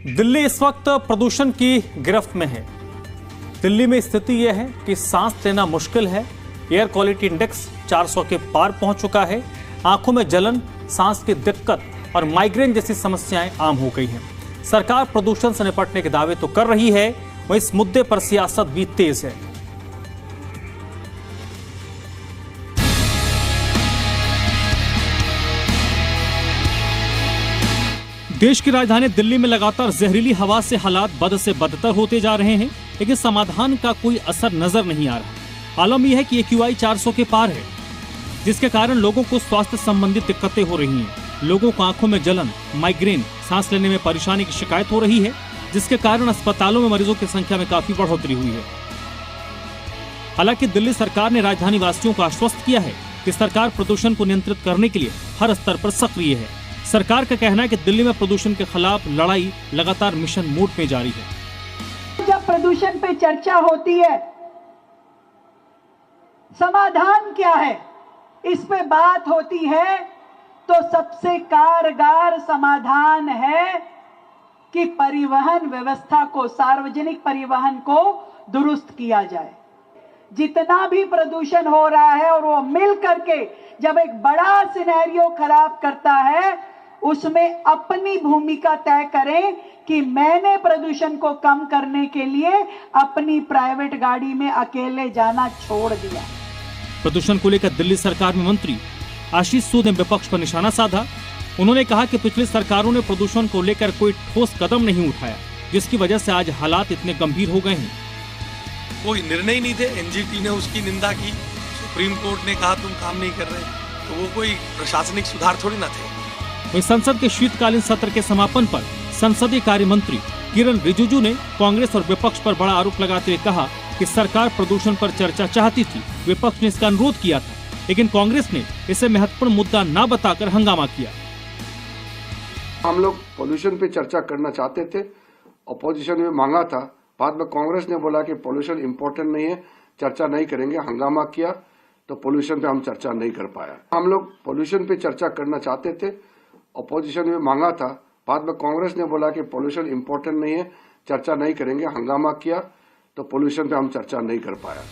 दिल्ली इस वक्त प्रदूषण की गिरफ्त में है। दिल्ली में स्थिति यह है कि सांस लेना मुश्किल है। एयर क्वालिटी इंडेक्स 400 के पार पहुंच चुका है। आंखों में जलन, सांस की दिक्कत और माइग्रेन जैसी समस्याएं आम हो गई हैं। सरकार प्रदूषण से निपटने के दावे तो कर रही है, वहीं इस मुद्दे पर सियासत भी तेज है। देश की राजधानी दिल्ली में लगातार जहरीली हवा से हालात बद से बदतर होते जा रहे हैं, लेकिन समाधान का कोई असर नजर नहीं आ रहा। आलम यह है कि AQI 400 के पार है, जिसके कारण लोगों को स्वास्थ्य संबंधी दिक्कतें हो रही हैं। लोगों को आंखों में जलन, माइग्रेन, सांस लेने में परेशानी की शिकायत हो रही है, जिसके कारण अस्पतालों में मरीजों की संख्या में काफी बढ़ोतरी हुई है। हालांकि दिल्ली सरकार ने राजधानी वासियों को आश्वस्त किया है कि सरकार प्रदूषण को नियंत्रित करने के लिए हर स्तर पर सक्रिय है। सरकार का कहना है कि दिल्ली में प्रदूषण के खिलाफ लड़ाई लगातार मिशन मोड में जारी है। जब प्रदूषण पे चर्चा होती है, समाधान क्या है, इस पे बात होती है, तो सबसे कारगर समाधान है कि परिवहन व्यवस्था को, सार्वजनिक परिवहन को दुरुस्त किया जाए। जितना भी प्रदूषण हो रहा है और वो मिल करके जब एक बड़ा सिनेरियो खराब करता है, उसमें अपनी भूमिका तय करें कि मैंने प्रदूषण को कम करने के लिए अपनी प्राइवेट गाड़ी में अकेले जाना छोड़ दिया। प्रदूषण को लेकर दिल्ली सरकार में मंत्री आशीष सूद ने विपक्ष पर निशाना साधा। उन्होंने कहा कि पिछली सरकारों ने प्रदूषण को लेकर कोई ठोस कदम नहीं उठाया, जिसकी वजह से आज हालात इतने गंभीर हो गए हैं। कोई निर्णय नहीं थे, NGT ने उसकी निंदा की, सुप्रीम कोर्ट ने कहा तुम काम नहीं कर रहे, तो वो कोई प्रशासनिक सुधार थोड़ी ना थे। वहीं संसद के शीतकालीन सत्र के समापन पर संसदीय कार्य मंत्री किरण रिजिजू ने कांग्रेस और विपक्ष पर बड़ा आरोप लगाते हुए कहा कि सरकार प्रदूषण पर चर्चा चाहती थी। विपक्ष ने इसका अनुरोध किया था, लेकिन कांग्रेस ने इसे महत्वपूर्ण मुद्दा न बताकर हंगामा किया। हम लोग पॉल्यूशन पे चर्चा करना चाहते थे, अपोजिशन में मांगा था, बाद में कांग्रेस ने बोला कि पॉल्यूशन इम्पोर्टेंट नहीं है, चर्चा नहीं करेंगे, हंगामा किया, तो पॉल्यूशन पे हम चर्चा नहीं कर पाया। हम लोग पॉल्यूशन पे चर्चा करना चाहते थे, अपोजिशन में मांगा था, बाद में कांग्रेस ने बोला कि पॉल्यूशन इम्पोर्टेंट नहीं है, चर्चा नहीं करेंगे, हंगामा किया, तो पॉल्यूशन पे हम चर्चा नहीं कर पाया।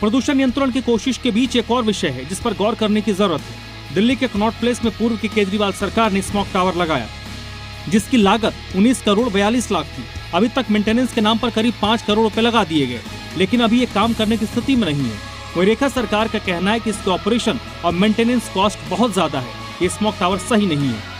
प्रदूषण नियंत्रण की कोशिश के बीच एक और विषय है जिस पर गौर करने की जरूरत है। दिल्ली के कनॉट प्लेस में पूर्व की केजरीवाल सरकार ने स्मोक टावर लगाया, जिसकी लागत 19 करोड़ 42 लाख थी। अभी तक मेंटेनेंस के नाम पर करीब 5 करोड़ रुपए लगा दिए गए, लेकिन अभी ये काम करने की स्थिति में नहीं है। वहीं रेखा सरकार का कहना है कि इसके ऑपरेशन और मेंटेनेंस कॉस्ट बहुत ज्यादा है। ये स्मोक टावर सही नहीं है।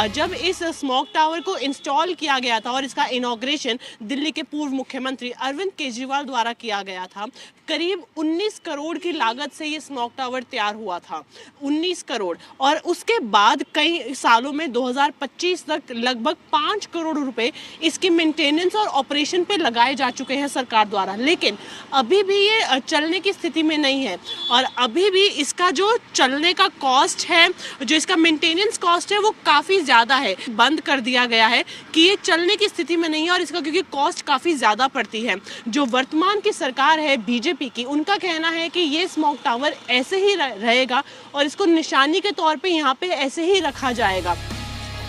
जब इस स्मोक टावर को इंस्टॉल किया गया था और इसका इनॉग्रेशन दिल्ली के पूर्व मुख्यमंत्री अरविंद केजरीवाल द्वारा किया गया था, करीब 19 करोड़ की लागत से ये स्मोक टावर तैयार हुआ था। 19 करोड़, और उसके बाद कई सालों में 2025 तक लगभग 5 करोड़ रुपए इसकी मेंटेनेंस और ऑपरेशन पे लगाए जा चुके हैं सरकार द्वारा, लेकिन अभी भी ये चलने की स्थिति में नहीं है। और अभी भी इसका जो चलने का कॉस्ट है, जो इसका मेंटेनेंस कॉस्ट है, वो काफ़ी ज़्यादा है। बंद कर दिया गया है कि ये चलने की स्थिति में नहीं है, और इसका क्योंकि कॉस्ट काफ़ी ज़्यादा पड़ती है। जो वर्तमान की सरकार है बीजेपी की, उनका कहना है कि ये स्मोक टावर ऐसे ही रहेगा और इसको निशानी के तौर पे यहाँ पे ऐसे ही रखा जाएगा।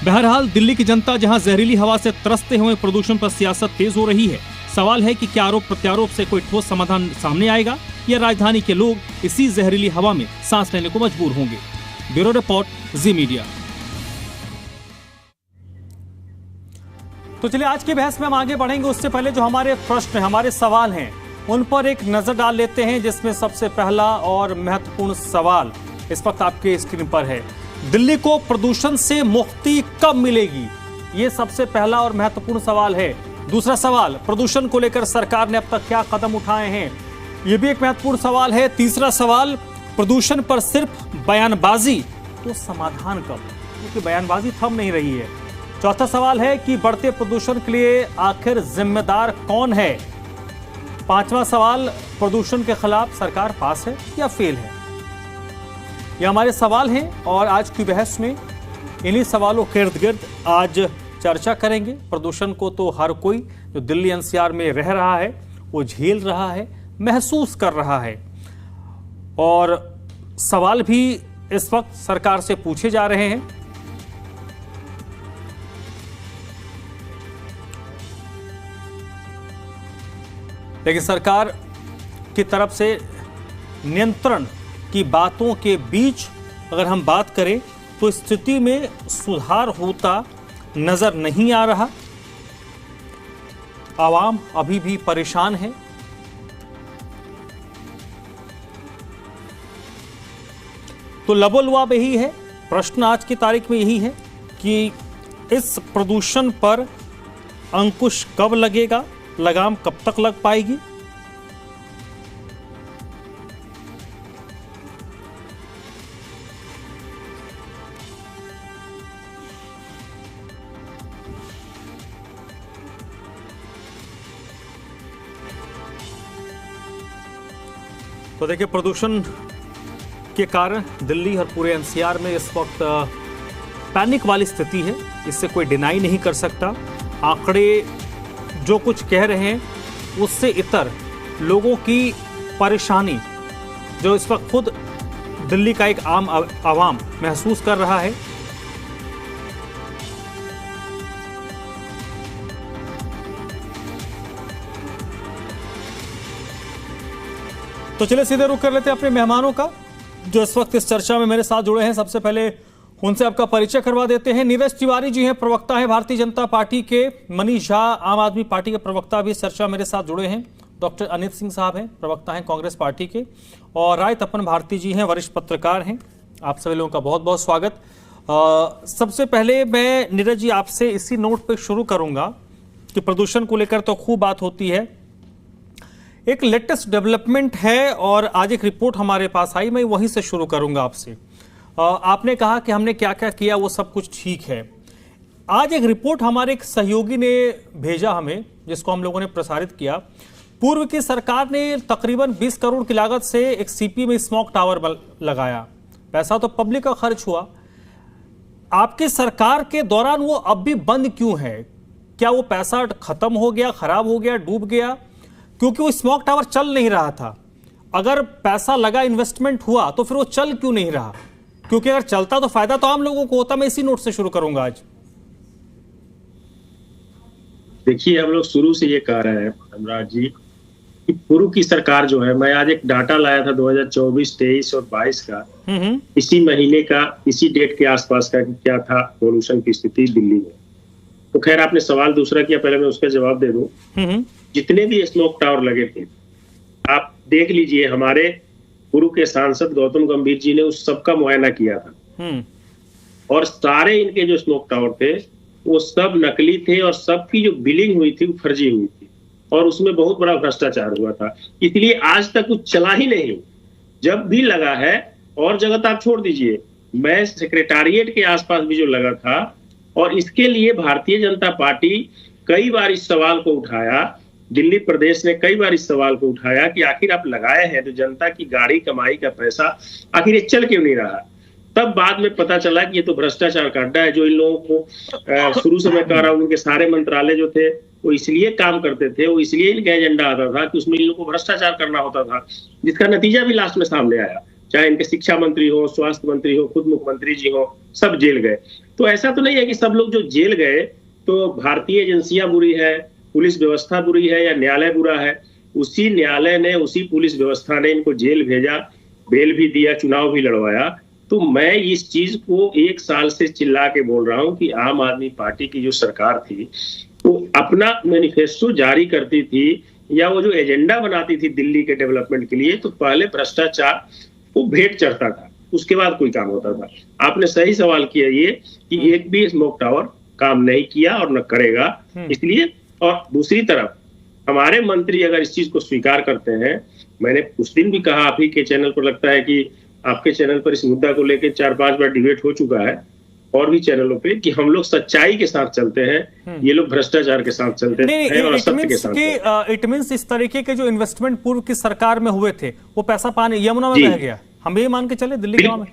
बहरहाल दिल्ली की जनता जहां जहरीली हवा से त्रसते हुए प्रदूषण पर सियासत तेज हो रही है, सवाल है कि क्या आरोप प्रत्यारोप से कोई ठोस समाधान सामने आएगा या राजधानी के लोग इसी जहरीली हवा में सांस लेने को मजबूर होंगे। ब्यूरो रिपोर्ट, जी मीडिया। तो चलिए आज की बहस में हम आगे बढ़ेंगे, उससे पहले जो हमारे प्रश्न, हमारे सवाल हैं, उन पर एक नजर डाल लेते हैं, जिसमें सबसे पहला और महत्वपूर्ण सवाल इस वक्त आपके स्क्रीन पर है। दिल्ली को प्रदूषण से मुक्ति कब मिलेगी? ये सबसे पहला और महत्वपूर्ण सवाल है। दूसरा सवाल, प्रदूषण को लेकर सरकार ने अब तक क्या कदम उठाए हैं? ये भी एक महत्वपूर्ण सवाल है। तीसरा सवाल, प्रदूषण पर सिर्फ बयानबाजी, तो समाधान कब? क्योंकि बयानबाजी थम नहीं रही है। चौथा सवाल है कि बढ़ते प्रदूषण के लिए आखिर जिम्मेदार कौन है? पांचवा सवाल, प्रदूषण के खिलाफ सरकार पास है या फेल है? ये हमारे सवाल हैं और आज की बहस में इन्हीं सवालों के इर्द गिर्द आज चर्चा करेंगे। प्रदूषण को तो हर कोई जो दिल्ली NCR में रह रहा है वो झेल रहा है, महसूस कर रहा है, और सवाल भी इस वक्त सरकार से पूछे जा रहे हैं। लेकिन सरकार की तरफ से नियंत्रण की बातों के बीच अगर हम बात करें तो स्थिति में सुधार होता नजर नहीं आ रहा। आवाम अभी भी परेशान है। तो लबोलुआब यही है, प्रश्न आज की तारीख में यही है कि इस प्रदूषण पर अंकुश कब लगेगा, लगाम कब तक लग पाएगी। तो देखिए, प्रदूषण के कारण दिल्ली और पूरे एनसीआर में इस वक्त पैनिक वाली स्थिति है, इससे कोई डिनाई नहीं कर सकता। आंकड़े जो कुछ कह रहे हैं उससे इतर लोगों की परेशानी जो इस वक्त खुद दिल्ली का एक आम आवाम महसूस कर रहा है। तो चलिए सीधे रुख कर लेते हैं अपने मेहमानों का जो इस वक्त इस चर्चा में मेरे साथ जुड़े हैं। सबसे पहले उनसे आपका परिचय करवा देते हैं। नीरज तिवारी जी हैं, प्रवक्ता हैं भारतीय जनता पार्टी के। मनीष झा आम आदमी पार्टी के प्रवक्ता भी इस चर्चा मेरे साथ जुड़े हैं। डॉक्टर अनित सिंह साहब हैं, प्रवक्ता हैं कांग्रेस पार्टी के। और राय तपन भारती जी हैं, वरिष्ठ पत्रकार हैं। आप सभी लोगों का बहुत बहुत स्वागत। सबसे पहले मैं नीरज जी आपसे इसी नोट पर शुरू करूंगा कि प्रदूषण को लेकर तो खूब बात होती है। एक लेटेस्ट डेवलपमेंट है और आज एक रिपोर्ट हमारे पास आई, मैं वहीं से शुरू करूंगा आपसे। आपने कहा कि हमने क्या क्या किया वो सब कुछ ठीक है। आज एक रिपोर्ट हमारे एक सहयोगी ने भेजा हमें, जिसको हम लोगों ने प्रसारित किया। पूर्व की सरकार ने तकरीबन 20 करोड़ की लागत से एक सीपी में स्मोक टावर लगाया। पैसा तो पब्लिक का खर्च हुआ। आपकी सरकार के दौरान वो अब भी बंद क्यों है? क्या वो पैसा खत्म हो गया, खराब हो गया, डूब गया? क्योंकि वो स्मोक टावर चल नहीं रहा था। अगर पैसा लगा, इन्वेस्टमेंट हुआ, तो फिर वो चल क्यों नहीं रहा? क्योंकि अगर चलता तो फायदा तो आम लोगों को होता। मैं इसी नोट से शुरू करूंगा आज। देखिए, हम लोग शुरू से ये कह रहे हैं धर्मराज जी कि पूर्व की सरकार जो है, मैं आज एक डाटा लाया था 2024, 23 और 22 का, इसी महीने का, इसी डेट के आसपास का, कि क्या था पोल्यूशन की स्थिति दिल्ली में। तो खैर, आपने सवाल दूसरा किया, पहले मैं उसका जवाब दे दूं। जितने भी स्मोक टावर लगे थे, आप देख लीजिए, हमारे पूर्व के सांसद गौतम गंभीर जी ने उस सबका मुआयना किया था। और सारे इनके जो स्मोक टावर थे वो सब नकली थे और सबकी जो बिलिंग हुई थी वो फर्जी हुई थी और उसमें बहुत बड़ा भ्रष्टाचार हुआ था। इसलिए आज तक कुछ चला ही नहीं। जब भी लगा है, और जगह तो आप छोड़ दीजिए, मैं सेक्रेटारिएट के आसपास भी जो लगा था, और इसके लिए भारतीय जनता पार्टी कई बार इस सवाल को उठाया, दिल्ली प्रदेश ने कई बार इस सवाल को उठाया कि आखिर आप लगाए हैं तो जनता की गाड़ी कमाई का पैसा आखिर ये चल क्यों नहीं रहा। तब बाद में पता चला कि ये तो भ्रष्टाचार का अड्डा है। जो इन लोगों को शुरू से मैं कह रहा हूँ, उनके सारे मंत्रालय जो थे वो इसलिए काम करते थे, वो इसलिए इनका एजेंडा आता था कि उसमें इन लोगों को भ्रष्टाचार करना होता था, जिसका नतीजा भी लास्ट में सामने आया। चाहे इनके शिक्षा मंत्री हो, स्वास्थ्य मंत्री हो, खुद मुख्यमंत्री जी हो, सब जेल गए। तो ऐसा तो नहीं है कि सब लोग जो जेल गए तो भारतीय एजेंसियां बुरी है, पुलिस व्यवस्था बुरी है या न्यायालय बुरा है। उसी न्यायालय ने, उसी पुलिस व्यवस्था ने इनको जेल भेजा, बेल भी दिया, चुनाव भी लड़वाया। तो मैं इस चीज को 1 साल से चिल्ला के बोल रहा हूं कि आम आदमी पार्टी की जो सरकार थी वो अपना मैनिफेस्टो जारी करती थी या वो जो एजेंडा बनाती थी दिल्ली के डेवलपमेंट के लिए, तो पहले भ्रष्टाचार को भेंट चढ़ता था, उसके बाद कोई काम होता था। आपने सही सवाल किया ये कि एक भी स्मोक टावर काम नहीं किया और न करेगा। इसलिए, और दूसरी तरफ हमारे मंत्री अगर इस चीज को स्वीकार करते हैं, मैंने उस दिन भी कहा, आप ही के चैनल पर, लगता है कि आपके चैनल पर इस मुद्दा को लेकर 4-5 बार डिबेट हो चुका है, और भी चैनलों पे, कि हम लोग सच्चाई के साथ चलते हैं, ये लोग भ्रष्टाचार के साथ चलते हैं और असत्य के साथ। इट मींस इस तरीके के जो इन्वेस्टमेंट पूर्व की सरकार में हुए थे वो पैसा पानी यमुना में बह गया। हम ये मान के चले दिल्ली में?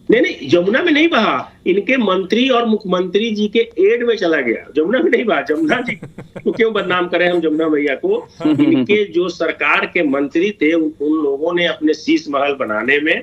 नहीं, यमुना में नहीं बहा, इनके मंत्री और मुख्यमंत्री जी के एड में चला गया। यमुना में नहीं बहा। यमुना जी को क्यों बदनाम करें हम यमुना मैया को? इनके जो सरकार के मंत्री थे उन लोगों ने अपने शीश महल बनाने में,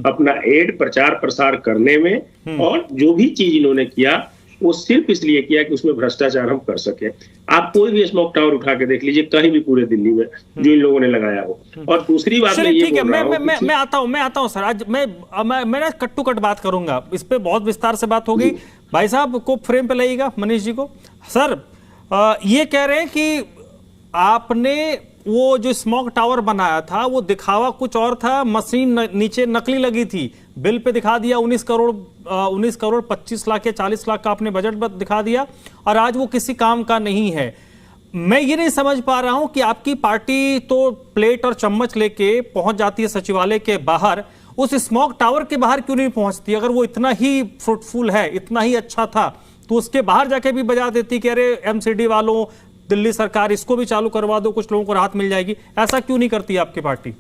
अपना एड प्रचार प्रसार करने में, और जो भी चीज इन्होंने किया वो सिर्फ इसलिए किया कि उसमें भ्रष्टाचार हम कर सके। आप कोई भी स्मोक टावर उठा के देख लीजिए कहीं भी पूरे दिल्ली में जो इन लोगों ने लगाया हो। और दूसरी बात मैं ये बोल रहा हूं, मैं आता हूं सर, आज मैं ना कट टू कट बात करूंगा, इस पे बहुत विस्तार से बात हो गई। भाई साहब को फ्रेम पे लाइएगा, मनीष जी को। सर ये कह रहे हैं कि आपने वो जो स्मोक टावर बनाया था वो दिखावा कुछ और था, मशीन नीचे नकली लगी थी, बिल पे दिखा दिया 19 करोड़ 25 लाख या 40 लाख का आपने बजट दिखा दिया, और आज वो किसी काम का नहीं है। मैं ये नहीं समझ पा रहा हूं कि आपकी पार्टी तो प्लेट और चम्मच लेके पहुंच जाती है सचिवालय के बाहर, उस स्मोक टावर के बाहर क्यों नहीं पहुंचती? अगर वो इतना ही फ्रूटफुल है, इतना ही अच्छा था, तो उसके बाहर जाके भी बजा देती कि अरे एमसीडी वालों, दिल्ली सरकार इसको भी चालू करवा दो, कुछ लोगों को राहत मिल जाएगी। ऐसा क्यों नहीं करती आपकी पार्टी?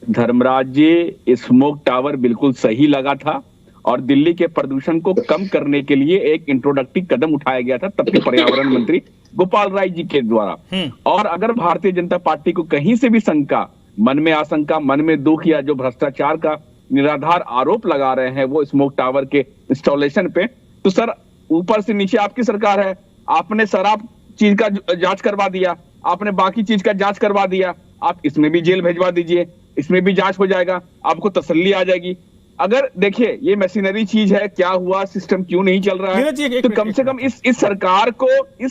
धर्मराज जी, स्मोक टावर बिल्कुल सही लगा था और दिल्ली के प्रदूषण को कम करने के लिए एक इंट्रोडक्टिव कदम उठाया गया था तब के पर्यावरण मंत्री गोपाल राय जी के द्वारा। और अगर भारतीय जनता पार्टी को कहीं से भी शंका, मन में आशंका, मन में दुख या जो भ्रष्टाचार का निराधार आरोप लगा रहे हैं वो स्मोक टावर के इंस्टॉलेशन पे, तो सर ऊपर से नीचे आपकी सरकार है, आपने शराब चीज का जांच करवा दिया, आपने बाकी चीज का जांच करवा दिया, आप इसमें भी जेल भेजवा दीजिए, इसमें भी जांच हो जाएगा, आपको तसल्ली आ जाएगी। अगर देखिए ये मशीनरी चीज है, क्या हुआ, सिस्टम क्यों नहीं चल रहा है, तो कम से कम इस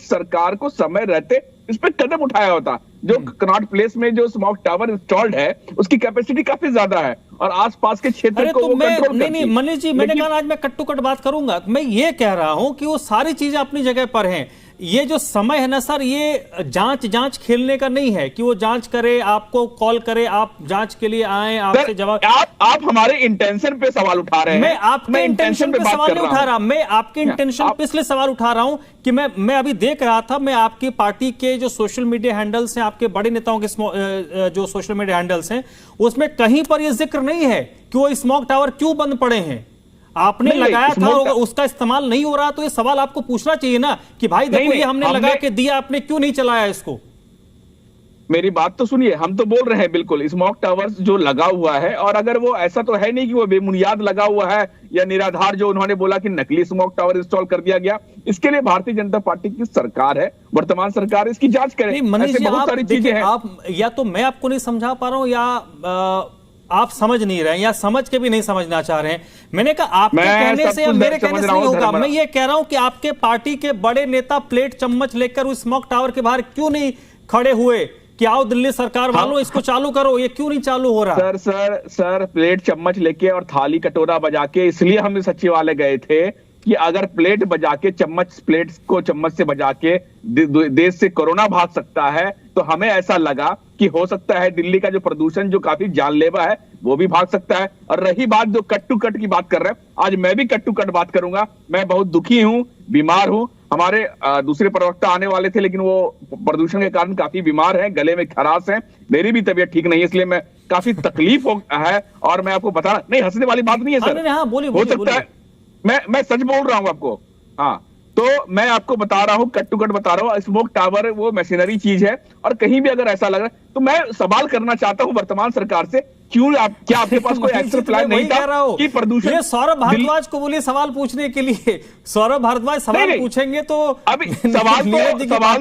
सरकार को समय रहते इस पे कदम उठाया होता। जो कनॉट प्लेस में जो स्मोक टावर इंस्टॉल्ड है उसकी कैपेसिटी काफी ज्यादा है और आसपास के क्षेत्र को वो कंट्रोल करती है। नहीं मनीष जी, मैंने कहा आज मैं कट टू कट बात करूंगा, मैं ये कह रहा हूं कि वो सारी चीजें अपनी जगह पर हैं। ये जो समय है ना सर, ये जांच खेलने का नहीं है कि वो जांच करे, आपको कॉल करे, आप जांच के लिए आए, आपसे जवाब। आप हमारे इंटेंशन पे सवाल उठा रहे हैं। मैं आपके इंटेंशन पे सवाल नहीं उठा रहा, मैं आपके इंटेंशन पे इसलिए सवाल उठा रहा हूं कि मैं अभी देख रहा था, मैं आपकी पार्टी के जो सोशल मीडिया हैंडल्स हैं, आपके बड़े नेताओं के जो सोशल मीडिया हैंडल्स हैं, उसमें कहीं पर यह जिक्र नहीं है कि वो स्मोक टावर क्यों बंद पड़े हैं। आपने लगाया था और उसका इस्तेमाल नहीं हो रहा, तो ये सवाल आपको पूछना चाहिए ना कि भाई देखो ये हमने लगा के दिया, आपने क्यों नहीं चलाया इसको। मेरी बात तो सुनिए, हम तो बोल रहे हैं बिल्कुल स्मोक टावर जो लगा हुआ है, और अगर वो ऐसा तो है नहीं कि वो बेबुनियाद लगा हुआ है या निराधार जो उन्होंने बोला कि नकली स्मोक टावर इंस्टॉल कर दिया गया। इसके लिए भारतीय जनता पार्टी की सरकार है, वर्तमान सरकार, इसकी जांच करे। ऐसे बहुत सारी चीजें हैं। आप या तो मैं आपको नहीं समझा पा रहा हूं या आप समझ नहीं रहे हैं या समझ के भी नहीं समझना चाह रहे हैं। मैंने कहा आपके कहने से या मेरे कहने से नहीं होगा। मैं ये कह रहा हूं कि आपके पार्टी के बड़े नेता प्लेट चम्मच लेकर उस स्मोक टावर के बाहर क्यों नहीं खड़े हुए कि आओ दिल्ली सरकार वालों इसको चालू करो, ये क्यों नहीं चालू हो रहा? सर प्लेट चम्मच लेके और थाली कटोरा बजा के इसलिए हम सचिवालय गए थे कि अगर प्लेट बजा के प्लेट को चम्मच से बजा के देश से कोरोना भाग सकता है, तो हमें ऐसा लगा कि हो सकता है दिल्ली का जो प्रदूषण जो काफी जानलेवा है वो भी भाग सकता है। और रही बात जो कट टू कट की बात कर रहे हैं, आज मैं भी कट टू कट बात करूंगा। मैं बहुत दुखी हूं, बीमार हूं। हमारे दूसरे प्रवक्ता आने वाले थे लेकिन वो प्रदूषण के कारण काफी बीमार हैं, गले में खराश है, मेरी भी तबीयत ठीक नहीं है, इसलिए मैं काफी तकलीफ है। और मैं आपको बता, नहीं हंसने वाली बात नहीं है सर, हो सकता है मैं सच बोल रहा हूं आपको। हाँ, तो मैं आपको बता रहा हूं, कट टू कट बता रहा हूं, स्मोक टावर वो मशीनरी चीज है और कहीं भी अगर ऐसा लग रहा है तो मैं सवाल करना चाहता हूं वर्तमान सरकार से, क्या आपके पास कोई एक्शन प्लान नहीं था कि प्रदूषण? ये सौरभ भारद्वाज को बोलिए सवाल पूछने के लिए, सौरभ भारद्वाज सवाल पूछेंगे तो अभी सवाल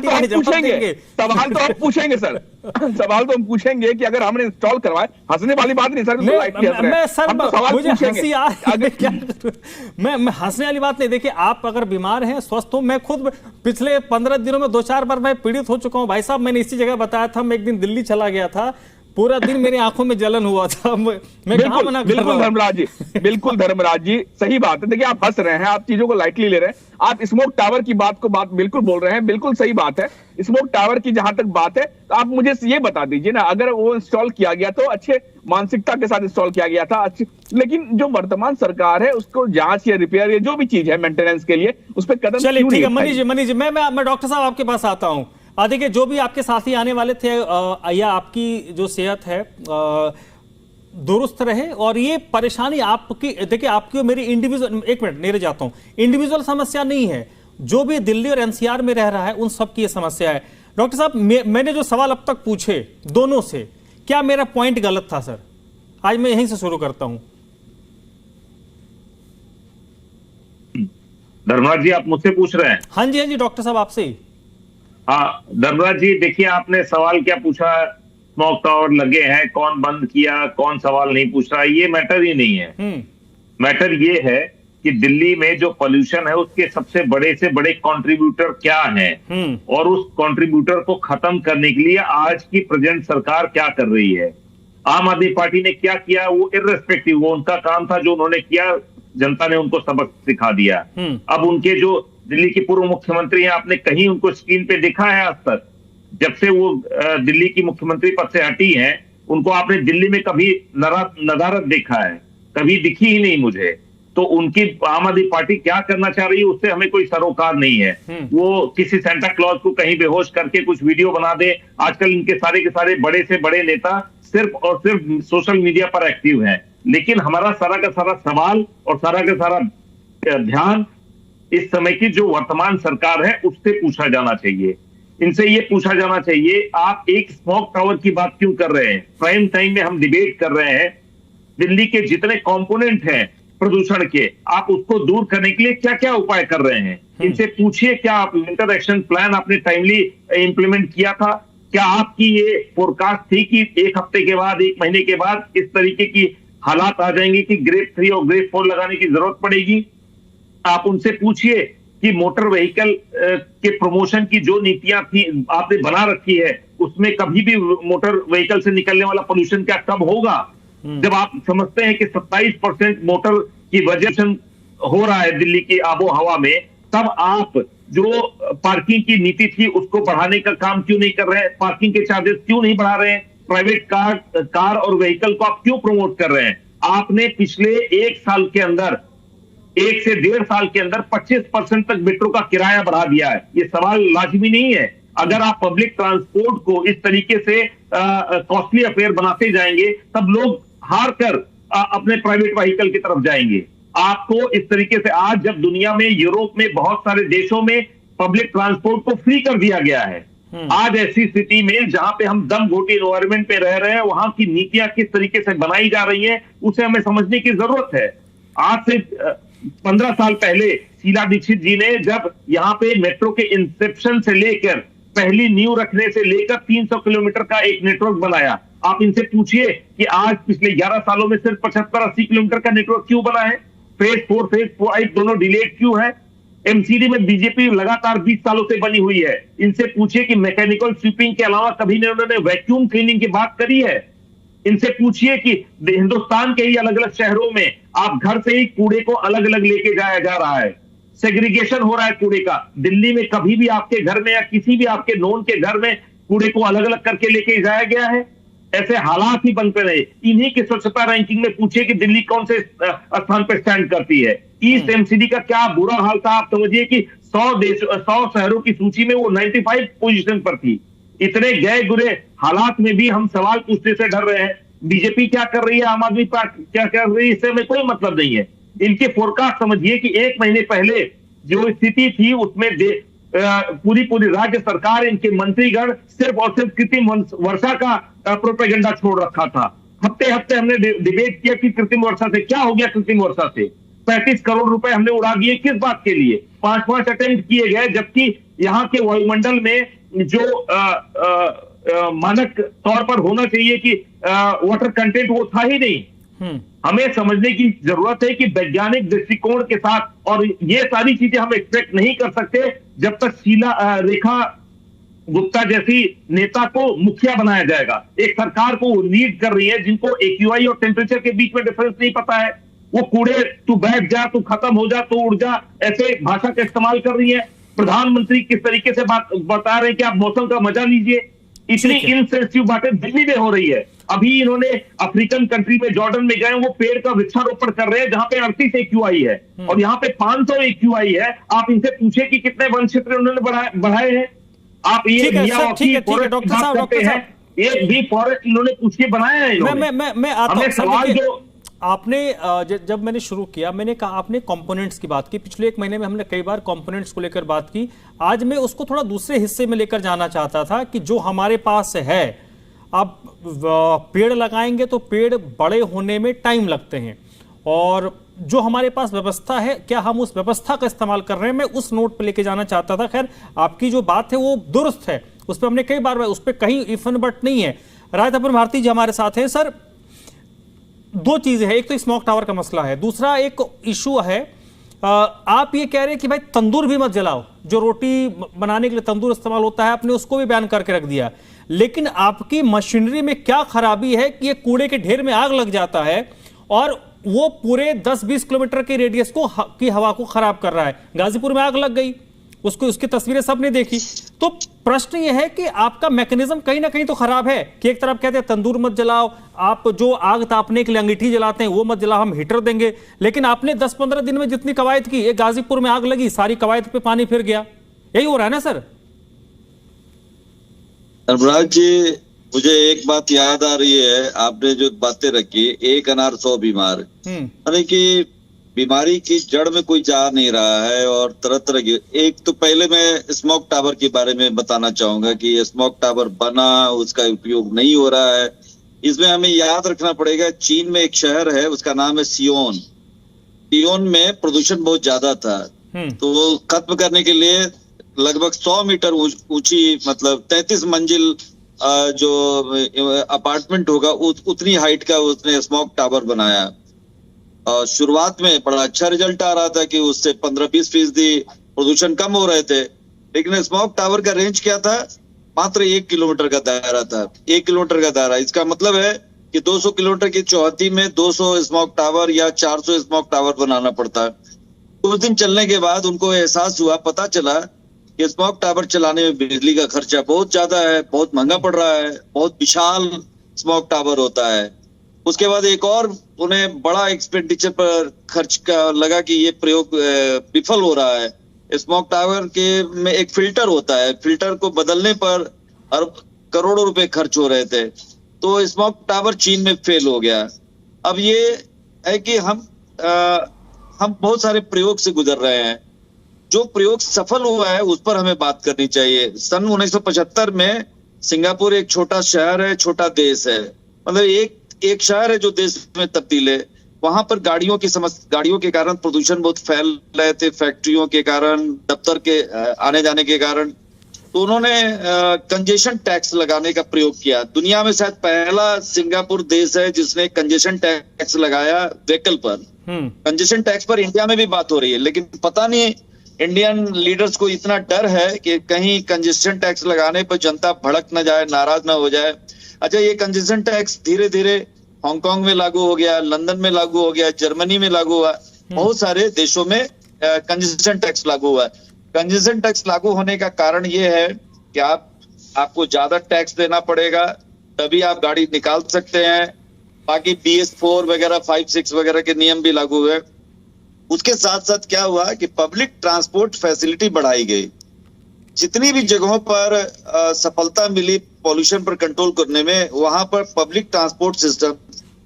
तो हम पूछेंगे सर, सवाल तो हम पूछेंगे कि अगर हमने इंस्टॉल करवाए। हंसने वाली बात नहीं सर, मैं हंसने वाली बात नहीं। देखिए आप अगर बीमार हैं, स्वस्थ हो, मैं खुद पिछले 15 दिनों में 2-4 बार मैं पीड़ित हो चुका हूं भाई साहब। मैंने इसी जगह बताया था, मैं एक दिन दिल्ली चला गया था, पूरा दिन मेरी आंखों में जलन हुआ था। मैं कहां मना कर रहा हूं? बिल्कुल धर्मराज जी सही बात है। देखिए आप हंस रहे हैं, आप चीजों को लाइटली ले रहे हैं, आप स्मोक टावर की बात बिल्कुल बोल रहे हैं, बिल्कुल सही बात है। स्मोक टावर की जहां तक बात है तो आप मुझे ये बता दीजिए ना, अगर वो इंस्टॉल किया गया तो अच्छे मानसिकता के साथ इंस्टॉल किया गया था, लेकिन जो वर्तमान सरकार है उसको जांच या रिपेयर या जो भी चीज है मेंटेनेंस के लिए उस पर कदम। चलिए ठीक है मनीष जी, मैं डॉक्टर साहब आपके पास आता हूं। देखिए जो भी आपके साथी आने वाले थे, या आपकी जो सेहत है दुरुस्त रहे, और ये परेशानी आपकी, देखिए आपकी और मेरी इंडिविजुअल, एक मिनट नेरे जाता हूं, इंडिविजुअल समस्या नहीं है, जो भी दिल्ली और एनसीआर में रह रहा है उन सब की ये समस्या है। डॉक्टर साहब मैंने जो सवाल अब तक पूछे दोनों से, क्या मेरा पॉइंट गलत था सर? आज मैं यहीं से शुरू करता हूं। धर्मराज जी, आप मुझसे पूछ रहे हैं? हाँ जी डॉक्टर साहब आपसे ही। हाँ धर्मराज जी, देखिए आपने सवाल क्या पूछा, स्मोक टावर लगे हैं, कौन बंद किया, कौन सवाल नहीं पूछ रहा, ये मैटर ही नहीं है। मैटर ये है कि दिल्ली में जो पोल्यूशन है उसके सबसे बड़े से बड़े कंट्रीब्यूटर क्या हैं और उस कंट्रीब्यूटर को खत्म करने के लिए आज की प्रेजेंट सरकार क्या कर रही है। आम आदमी पार्टी ने क्या किया वो इर्रेस्पेक्टिव, वो उनका काम था, जो उन्होंने किया जनता ने उनको सबक सिखा दिया। अब उनके जो दिल्ली के पूर्व मुख्यमंत्री हैं, आपने कहीं उनको स्क्रीन पे देखा है आज तक? जब से वो दिल्ली की मुख्यमंत्री पद से हटी हैं, उनको आपने दिल्ली में कभी नदारत देखा है? कभी दिखी ही नहीं मुझे। तो उनकी आम आदमी पार्टी क्या करना चाह रही है उससे हमें कोई सरोकार नहीं है। वो किसी सेंटा क्लॉज को कहीं बेहोश करके कुछ वीडियो बना दे। आजकल इनके सारे के सारे बड़े से बड़े नेता सिर्फ और सिर्फ सोशल मीडिया पर एक्टिव हैं, लेकिन हमारा सारा का सारा सवाल और सारा का सारा ध्यान इस समय की जो वर्तमान सरकार है उससे पूछा जाना चाहिए। इनसे ये पूछा जाना चाहिए, आप एक स्मोक टावर की बात क्यों कर रहे हैं? प्राइम टाइम में हम डिबेट कर रहे हैं, दिल्ली के जितने कंपोनेंट हैं प्रदूषण के, आप उसको दूर करने के लिए क्या क्या उपाय कर रहे हैं? इनसे पूछिए, क्या आप विंटर एक्शन प्लान आपने टाइमली इंप्लीमेंट किया था? क्या आपकी ये फोरकास्ट थी कि एक हफ्ते के बाद, एक महीने के बाद इस तरीके की हालात आ जाएंगे कि ग्रेड 3 और ग्रेड 4 लगाने की जरूरत पड़ेगी? आप उनसे पूछिए कि मोटर व्हीकल के प्रमोशन की जो नीतियां थी आपने बना रखी है, उसमें कभी भी मोटर व्हीकल से निकलने वाला पोल्यूशन क्या कब होगा? जब आप समझते हैं कि 27% मोटर की वजह से हो रहा है दिल्ली की आबो हवा में, तब आप जो पार्किंग की नीति थी उसको बढ़ाने का काम क्यों नहीं कर रहे हैं? पार्किंग के चार्जेस क्यों नहीं बढ़ा रहे हैं? प्राइवेट कार और व्हीकल को आप क्यों प्रमोट कर रहे हैं? आपने पिछले 1 साल के अंदर, 1 से 1.5 साल के अंदर 25% तक मेट्रो का किराया बढ़ा दिया है। ये सवाल लाजमी नहीं है। अगर आप पब्लिक ट्रांसपोर्ट को इस तरीके से कॉस्टली अफेयर बनाते जाएंगे, तब लोग हार कर अपने प्राइवेट व्हीकल की तरफ जाएंगे। आपको इस तरीके से, आज जब दुनिया में, यूरोप में, बहुत सारे देशों में पब्लिक ट्रांसपोर्ट को फ्री कर दिया गया है, आज ऐसी स्थिति में जहां पे हम दम घोटी एनवायरमेंट पे रह रहे हैं, वहां की नीतियां किस तरीके से बनाई जा रही हैं उसे हमें समझने की जरूरत है। आज से 15 साल पहले शीला दीक्षित जी ने जब यहाँ पे मेट्रो के इंसेप्शन से लेकर पहली नींव रखने से लेकर 300 किलोमीटर का एक नेटवर्क बनाया। आप इनसे पूछिए कि आज पिछले 11 सालों में सिर्फ 75-80 किलोमीटर का नेटवर्क क्यों बना है? फेज 4, फेज 5 दोनों डिलेड क्यों है? एमसीडी में बीजेपी लगातार 20 सालों से बनी हुई है। इनसे पूछिए कि मैकेनिकल स्वीपिंग के अलावा कभी ने उन्होंने वैक्यूम क्लीनिंग की बात करी है? इनसे पूछिए कि हिंदुस्तान के ही अलग अलग शहरों में आप घर से ही कूड़े को अलग अलग लेके जाया जा रहा है, सेग्रीगेशन हो रहा है कूड़े का। दिल्ली में कभी भी आपके घर में या किसी भी आपके नोन के घर में कूड़े को अलग अलग करके लेके जाया गया है? ऐसे हालात ही बनते रहे। इन्हीं की स्वच्छता रैंकिंग में पूछिए कि दिल्ली कौन से स्थान पर स्टैंड करती है। ईस्ट एमसीडी का क्या बुरा हाल था, आप समझिए कि 100 शहरों की सूची में वो 95 पोजीशन पर थी। इतने गए गुरे हालात में भी हम सवाल पूछने से डर रहे हैं। बीजेपी क्या कर रही है, आम आदमी पार्टी क्या कर रही है, इससे हमें कोई मतलब नहीं है। इनके फोरकास्ट समझिए कि 1 महीने पहले जो स्थिति थी उसमें पूरी राज्य सरकार, इनके मंत्रीगण सिर्फ और सिर्फ कृत्रिम वर्षा का प्रोपेगेंडा छोड़ रखा था। हफ्ते हफ्ते हमने डिबेट किया कि कृत्रिम वर्षा से क्या हो गया। कृत्रिम वर्षा से 35 करोड़ रुपए हमने उड़ा दिए, किस बात के लिए? 5 अटेम्प्ट किए गए, जबकि यहाँ के वायुमंडल में जो मानक तौर पर होना चाहिए कि वाटर कंटेंट, वो था ही नहीं। हमें समझने की जरूरत है कि वैज्ञानिक दृष्टिकोण के साथ, और ये सारी चीजें हम एक्सपेक्ट नहीं कर सकते जब तक रेखा गुप्ता जैसी नेता को मुखिया बनाया जाएगा। एक सरकार को लीड कर रही है जिनको AQI और टेम्परेचर के बीच में डिफरेंस नहीं पता है। वो कूड़े, तू बैठ जा, तू खत्म हो जा, तू उड़ जा, ऐसे भाषा का इस्तेमाल कर रही है। प्रधानमंत्री किस तरीके से बता रहे हैं कि आप मौसम का मजा लीजिए। इतनी इनसेंसिटिव बातें दिल्ली में हो रही है। अभी इन्होंने अफ्रीकन कंट्री में, जॉर्डन में गए, वो पेड़ का वृक्षारोपण कर रहे हैं जहां पे 38 AQI है और यहाँ पे 500 AQI है। आप इनसे पूछे कि कितने वन क्षेत्र उन्होंने बढ़ाए हैं। आप ये डॉक्टर साहब एक भी फॉरेस्ट इन्होंने पूछ के बनाया है। मैं आता हूं सवाल जो आपने जब मैंने शुरू किया, मैंने कहा, आपने कंपोनेंट्स की बात की। पिछले 1 महीने में हमने कई बार कंपोनेंट्स को लेकर बात की। आज मैं उसको थोड़ा दूसरे हिस्से में लेकर जाना चाहता था कि जो हमारे पास है, अब पेड़ लगाएंगे तो पेड़ बड़े होने में टाइम लगते हैं, और जो हमारे पास व्यवस्था है, क्या हम उस व्यवस्था का इस्तेमाल कर रहे हैं? मैं उस नोट पे लेके जाना चाहता था। खैर, आपकी जो बात है वो दुरुस्त है, उस पर हमने कई बार, उस पर कहीं इफ एंड बट नहीं है। राय तपन भारती जी हमारे साथ हैं। सर, दो चीजें हैं, एक तो स्मोक टावर का मसला है, दूसरा एक इशू है, आप ये कह रहे हैं कि भाई तंदूर भी मत जलाओ, जो रोटी बनाने के लिए तंदूर इस्तेमाल होता है आपने उसको भी बैन करके रख दिया। लेकिन आपकी मशीनरी में क्या खराबी है कि ये कूड़े के ढेर में आग लग जाता है और वो पूरे 10-20 किलोमीटर के रेडियस को की हवा को खराब कर रहा है। गाजीपुर में आग लग गई, उसको, उसकी तस्वीरें सबने देखी। तो प्रश्न ये है कि आपका मैकेनिज्म कहीं ना कहीं तो खराब है कि एक तरफ कहते हैं तंदूर मत जलाओ, आप जो आग तापने के लिए अंगीठी जलाते हैं वो मत जलाओ, हम हीटर देंगे। लेकिन आपने 10-15 दिन में जितनी कवायद की, एक गाजीपुर में आग लगी, सारी कवायद पे पानी फिर गया। यही हो रहा है ना सर? धर्मराज जी, मुझे एक बात याद आ रही है, आपने जो बातें रखी, एक अनार 100 बीमार, यानी कि बीमारी की जड़ में कोई जा नहीं रहा है और तरह तरह की। एक तो पहले मैं स्मोक टावर के बारे में बताना चाहूंगा कि ये स्मोक टावर बना, उसका उपयोग नहीं हो रहा है। इसमें हमें याद रखना पड़ेगा, चीन में एक शहर है, उसका नाम है सियोन। सियोन में प्रदूषण बहुत ज्यादा था, तो वो खत्म करने के लिए लगभग 100 मीटर ऊंची, मतलब 33 मंजिल जो अपार्टमेंट होगा उतनी हाइट का उसने स्मोक टावर बनाया। शुरुआत में बड़ा अच्छा रिजल्ट आ रहा था कि उससे 15-20% प्रदूषण कम हो रहे थे। लेकिन स्मोक टावर का रेंज क्या था? मात्र 1 किलोमीटर का दायरा था। 1 किलोमीटर का दायरा, इसका मतलब है कि 200 किलोमीटर की चौहद्दी में 200 स्मोक टावर या 400 स्मोक टावर बनाना पड़ता है। कुछ दिन चलने के बाद उनको एहसास हुआ, पता चला कि स्मोक टावर चलाने में बिजली का खर्चा बहुत ज्यादा है, बहुत महंगा पड़ रहा है, बहुत विशाल स्मोक टावर होता है। उसके बाद एक और उन्हें बड़ा एक्सपेंडिचर पर खर्च का लगा कि ये प्रयोग विफल हो रहा है। स्मोक टावर के में एक फिल्टर होता है, फिल्टर को बदलने पर करोड़ों रुपए खर्च हो रहे थे। तो स्मोक टावर चीन में फेल हो गया। अब ये है कि हम बहुत सारे प्रयोग से गुजर रहे हैं। जो प्रयोग सफल हुआ है उस पर हमें बात करनी चाहिए। सन 1975 में सिंगापुर एक छोटा शहर है, छोटा देश है, मतलब एक शहर है जो देश में तब्दील है। वहां पर गाड़ियों के कारण प्रदूषण बहुत फैल रहे थे, फैक्ट्रियों के कारण, दफ्तर के आने जाने के कारण। तो उन्होंने कंजेशन टैक्स लगाने का प्रयोग किया। दुनिया में शायद पहला सिंगापुर देश है जिसने कंजेशन टैक्स लगाया व्हीकल पर। कंजेशन टैक्स पर इंडिया में भी बात हो रही है, लेकिन पता नहीं इंडियन लीडर्स को इतना डर है कि कहीं कंजेशन टैक्स लगाने पर जनता भड़क न जाए, नाराज न हो जाए। अच्छा, ये कंजेशन टैक्स धीरे धीरे हांगकांग में लागू हो गया, लंदन में लागू हो गया, जर्मनी में लागू हुआ, बहुत सारे देशों में कंजेशन टैक्स लागू हुआ। कंजेशन टैक्स लागू होने का कारण ये है कि आपको ज्यादा टैक्स देना पड़ेगा, तभी आप गाड़ी निकाल सकते हैं। बाकी BS4 वगैरह 5-6 वगैरह के नियम भी लागू हुए। उसके साथ साथ क्या हुआ कि पब्लिक ट्रांसपोर्ट फैसिलिटी बढ़ाई गई। जितनी भी जगहों पर सफलता मिली पॉल्यूशन पर कंट्रोल करने में, वहां पर पब्लिक ट्रांसपोर्ट सिस्टम,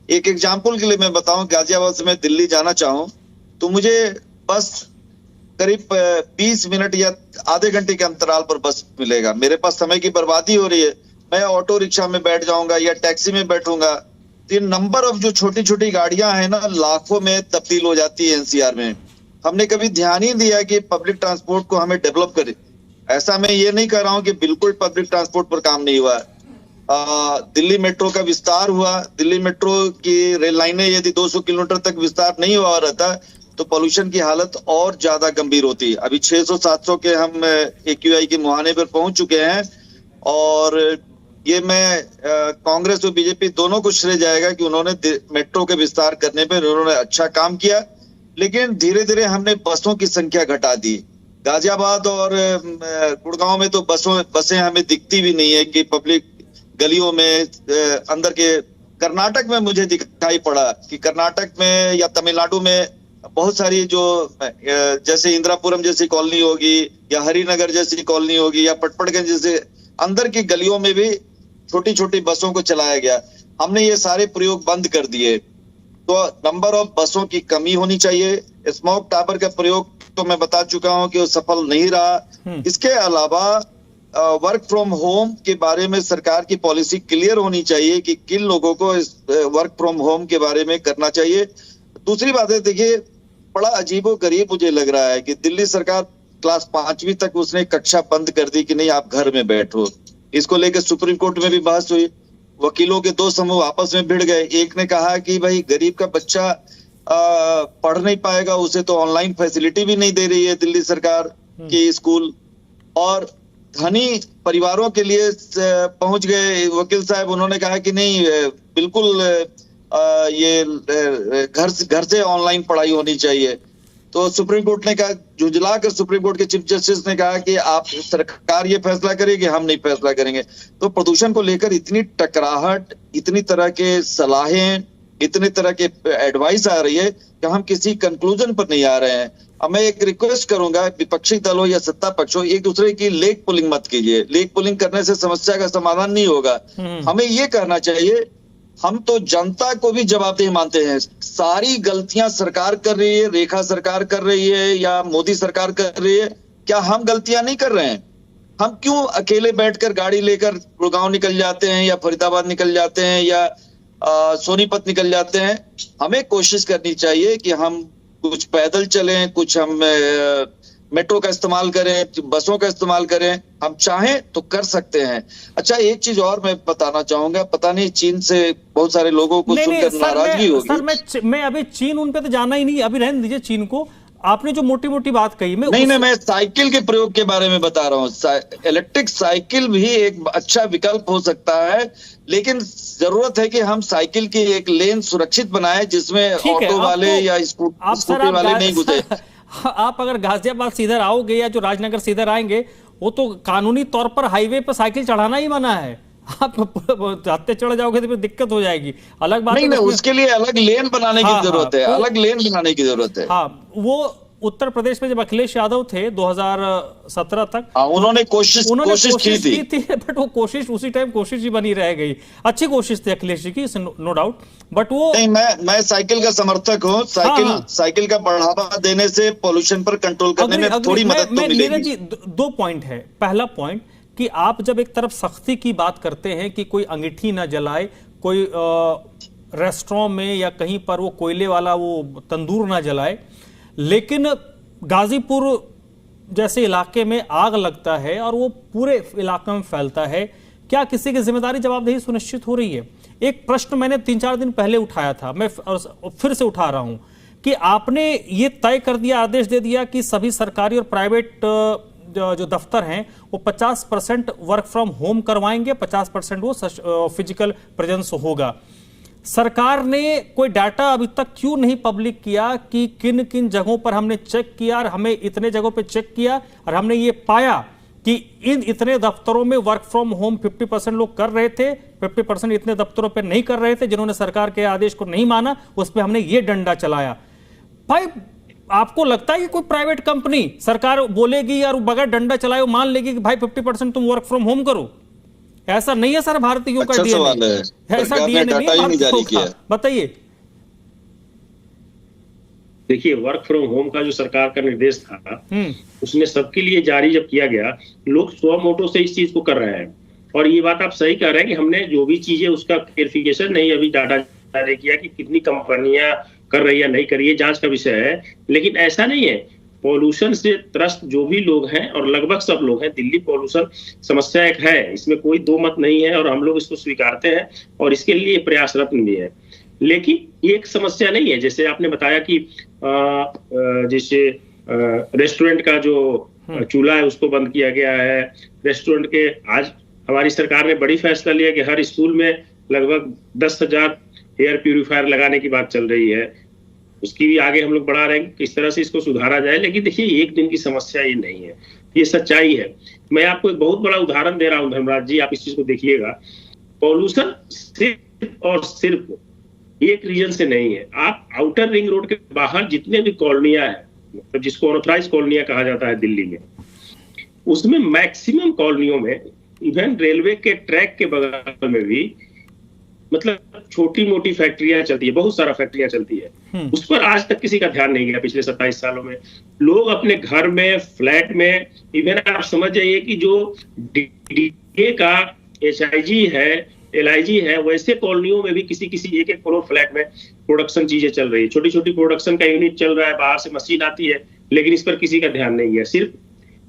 एक एग्जांपल के लिए मैं बताऊं, गाजियाबाद से मैं दिल्ली जाना चाहूं तो मुझे बस करीब 20 मिनट या आधे घंटे के अंतराल पर बस मिलेगा। मेरे पास समय की बर्बादी हो रही है, मैं ऑटो रिक्शा में बैठ जाऊंगा या टैक्सी में बैठूंगा। तो नंबर ऑफ जो छोटी छोटी गाड़ियां हैं ना, लाखों में तब्दील हो जाती है NCR में। हमने कभी ध्यान ही दिया कि पब्लिक ट्रांसपोर्ट को हमें डेवलप करें। ऐसा मैं ये नहीं कर रहा हूं कि बिल्कुल पब्लिक ट्रांसपोर्ट पर काम नहीं हुआ। दिल्ली मेट्रो का विस्तार हुआ। दिल्ली मेट्रो की रेल लाइनें यदि 200 किलोमीटर तक विस्तार नहीं हुआ रहता तो पॉल्यूशन की हालत और ज्यादा गंभीर होती। अभी 600-700 के हम AQI के मुहाने पर पहुंच चुके हैं और ये मैं कांग्रेस और बीजेपी दोनों को श्रेय जाएगा कि उन्होंने मेट्रो के विस्तार करने में उन्होंने अच्छा काम किया। लेकिन धीरे धीरे हमने बसों की संख्या घटा दी। गाजियाबाद और गुड़गांव में तो बसें हमें दिखती भी नहीं है कि पब्लिक गलियों में अंदर के। कर्नाटक में मुझे दिखाई पड़ा कि कर्नाटक में या तमिलनाडु में बहुत सारी जो जैसे इंदिरापुरम जैसी कॉलोनी होगी या हरिनगर जैसी कॉलोनी होगी या पटपड़गंज जैसे अंदर की गलियों में भी छोटी छोटी बसों को चलाया गया। हमने ये सारे प्रयोग बंद कर दिए। तो नंबर ऑफ बसों की कमी होनी चाहिए। स्मोक टावर का प्रयोग तो मैं बता चुका हूं कि वो सफल नहीं रहा। इसके अलावा वर्क फ्रॉम होम के बारे में सरकार की पॉलिसी क्लियर होनी चाहिए कि किन लोगों को वर्क फ्रॉम होम के बारे में करना चाहिए। दूसरी बात है, देखिए बड़ा अजीबोगरीब मुझे लग रहा है कि दिल्ली सरकार क्लास 5वीं तक उसने कक्षा बंद कर दी कि नहीं आप घर में बैठो। इसको लेकर सुप्रीम कोर्ट में भी बहस हुई, वकीलों के दो समूह आपस में भिड़ गए। एक ने कहा कि भाई गरीब का बच्चा पढ़ नहीं पाएगा, उसे तो ऑनलाइन फैसिलिटी भी नहीं दे रही है दिल्ली सरकार की स्कूल, और धनी परिवारों के लिए पहुंच गए वकील साहब, उन्होंने कहा कि नहीं बिल्कुल ये घर से ऑनलाइन पढ़ाई होनी चाहिए। तो सुप्रीम कोर्ट ने कहा, झुंझलाकर सुप्रीम कोर्ट के चीफ जस्टिस ने कहा कि आप सरकार ये फैसला करेगी, हम नहीं फैसला करेंगे। तो प्रदूषण को लेकर इतनी टकराहट, इतनी तरह के सलाहें, इतनी तरह के एडवाइस आ रही है कि हम किसी कंक्लूजन पर नहीं आ रहे हैं। अब मैं एक रिक्वेस्ट करूंगा, विपक्षी दल हो या सत्ता पक्ष हो, एक दूसरे की लेग पुलिंग मत कीजिए। लेग पुलिंग करने से समस्या का समाधान नहीं होगा। हमें ये कहना चाहिए, हम तो जनता को भी जवाबदेह मानते हैं। सारी गलतियां सरकार कर रही है, रेखा सरकार कर रही है या मोदी सरकार कर रही है, क्या हम गलतियां नहीं कर रहे हैं? हम क्यों अकेले बैठकर गाड़ी लेकर गुड़गांव निकल जाते हैं या फरीदाबाद निकल जाते हैं या सोनीपत निकल जाते हैं? हमें कोशिश करनी चाहिए कि हम कुछ पैदल चलें, कुछ हम मेट्रो का इस्तेमाल करें, बसों का इस्तेमाल करें। हम चाहें तो कर सकते हैं। अच्छा, एक चीज और मैं बताना चाहूंगा, पता नहीं चीन से बहुत सारे लोगों को सुनकर नाराजगी होगी। सर मैं अभी चीन उन पे तो जाना ही नहीं, अभी रहने दीजिए चीन को। आपने जो मोटी मोटी बात कही, मैं साइकिल के प्रयोग के बारे में बता रहा हूँ। इलेक्ट्रिक साइकिल भी एक अच्छा विकल्प हो सकता है, लेकिन जरूरत है कि हम साइकिल की एक लेन सुरक्षित बनाएं जिसमें ऑटो वाले या स्कूटी वाले नहीं घुसे। आप अगर गाजियाबाद से इधर आओगे या जो राजनगर से इधर आएंगे, वो तो कानूनी तौर पर हाईवे पर साइकिल चढ़ाना ही मना है। आप जाते चढ़ जाओगे तो फिर दिक्कत हो जाएगी। अलग बात नहीं, उसके लिए अलग लेन बनाने की जरूरत है, अलग लेन बनाने की जरूरत है। हाँ, वो उत्तर प्रदेश में जब अखिलेश यादव थे 2017 तक, उन्होंने कोशिश की थी, बट वो कोशिश उसी टाइम कोशिश ही बनी रह गई। अच्छी कोशिश थी अखिलेश जी की, नो डाउट, बट वो नहीं, मैं साइकिल का समर्थक हूँ। साइकिल का बढ़ावा देने से पोल्यूशन पर कंट्रोल करने में थोड़ी मदद तो मिलेगी। दो पॉइंट है। पहला पॉइंट कि आप जब एक तरफ सख्ती की बात करते हैं कि कोई अंगीठी ना जलाए, कोई रेस्टोरेंट में या कहीं पर वो कोयले वाला वो तंदूर ना जलाए, लेकिन गाजीपुर जैसे इलाके में आग लगता है और वो पूरे इलाके में फैलता है, क्या किसी की जिम्मेदारी जवाबदेही सुनिश्चित हो रही है? एक प्रश्न मैंने 3-4 दिन पहले उठाया था, मैं फिर से उठा रहा हूं कि आपने ये तय कर दिया, आदेश दे दिया कि सभी सरकारी और प्राइवेट जो दफ्तर हैं वो 50% वर्क फ्रॉम होम करवाएंगे, 50% वो फिजिकल प्रेजेंस होगा। सरकार ने कोई डाटा अभी तक क्यों नहीं पब्लिक किया कि किन किन जगहों पर हमने चेक किया और हमें इतने जगहों पे चेक किया और हमने ये पाया कि इन इतने दफ्तरों में वर्क फ्रॉम होम 50% लोग कर रहे थे, 50% इतने दफ्तरों पे नहीं कर रहे थे, जिन्होंने सरकार के आदेश को नहीं माना उस पर हमने ये डंडा चलाया। भाई, आपको लगता है कि कोई प्राइवेट कंपनी सरकार बोलेगी और बगैर डंडा चलाए वो मान लेगी कि भाई 50% तुम वर्क फ्रॉम होम करो? ऐसा नहीं है सर, भारतीयों का डीएनए ऐसा डीएनए नहीं। बताइए। देखिए, वर्क फ्रॉम होम का जो सरकार का निर्देश था, उसने सबके लिए जारी जब किया गया, लोग स्वमोटो से इस चीज को कर रहे हैं। और ये बात आप सही कह रहे हैं कि हमने जो भी चीजें उसका वेरिफिकेशन नहीं अभी डाटा जारी किया कि कितनी कंपनियां कर रही है नहीं कर रही है, जांच का विषय है। लेकिन ऐसा नहीं है, पॉल्यूशन से त्रस्त जो भी लोग हैं और लगभग सब लोग हैं, दिल्ली पॉल्यूशन समस्या एक है, इसमें कोई दो मत नहीं है और हम लोग इसको स्वीकारते हैं और इसके लिए प्रयासरत भी है। लेकिन ये एक समस्या नहीं है, जैसे आपने बताया कि जैसे रेस्टोरेंट का जो चूल्हा है उसको बंद किया गया है। रेस्टोरेंट के आज हमारी सरकार ने बड़ी फैसला लिया कि हर स्कूल में लगभग 10,000 एयर प्यूरिफायर लगाने की बात चल रही है। उसकी भी आगे हम लोग बढ़ा रहे हैं किस तरह से इसको सुधारा जाए। लेकिन देखिए, एक दिन की समस्या ये नहीं है, ये सच्चाई है। मैं आपको एक बहुत बड़ा उदाहरण दे रहा हूं धर्मराज जी, आप इस चीज को देखिएगा। पॉल्यूशन सिर्फ और सिर्फ एक रीजन से नहीं है। आप आउटर रिंग रोड के बाहर जितने भी कॉलोनियां हैं, मतलब जिसको अनऑथराइज कॉलोनियां कहा जाता है दिल्ली में, उसमें मैक्सिमम कॉलोनियों में इवन रेलवे के ट्रैक के बगल में भी मतलब छोटी मोटी फैक्ट्रियां चलती है, बहुत सारा फैक्ट्रियां चलती है। उस पर आज तक किसी का ध्यान नहीं गया। पिछले 27 सालों में लोग अपने घर में, फ्लैट में, इवन आप समझ जाइए कि जो डीए का HIG है LIG है, वैसे कॉलोनियों में भी किसी किसी एक एक फ्लोर फ्लैट में प्रोडक्शन चीजें चल रही है, छोटी छोटी प्रोडक्शन का यूनिट चल रहा है, बाहर से मशीन आती है, लेकिन इस पर किसी का ध्यान नहीं है। सिर्फ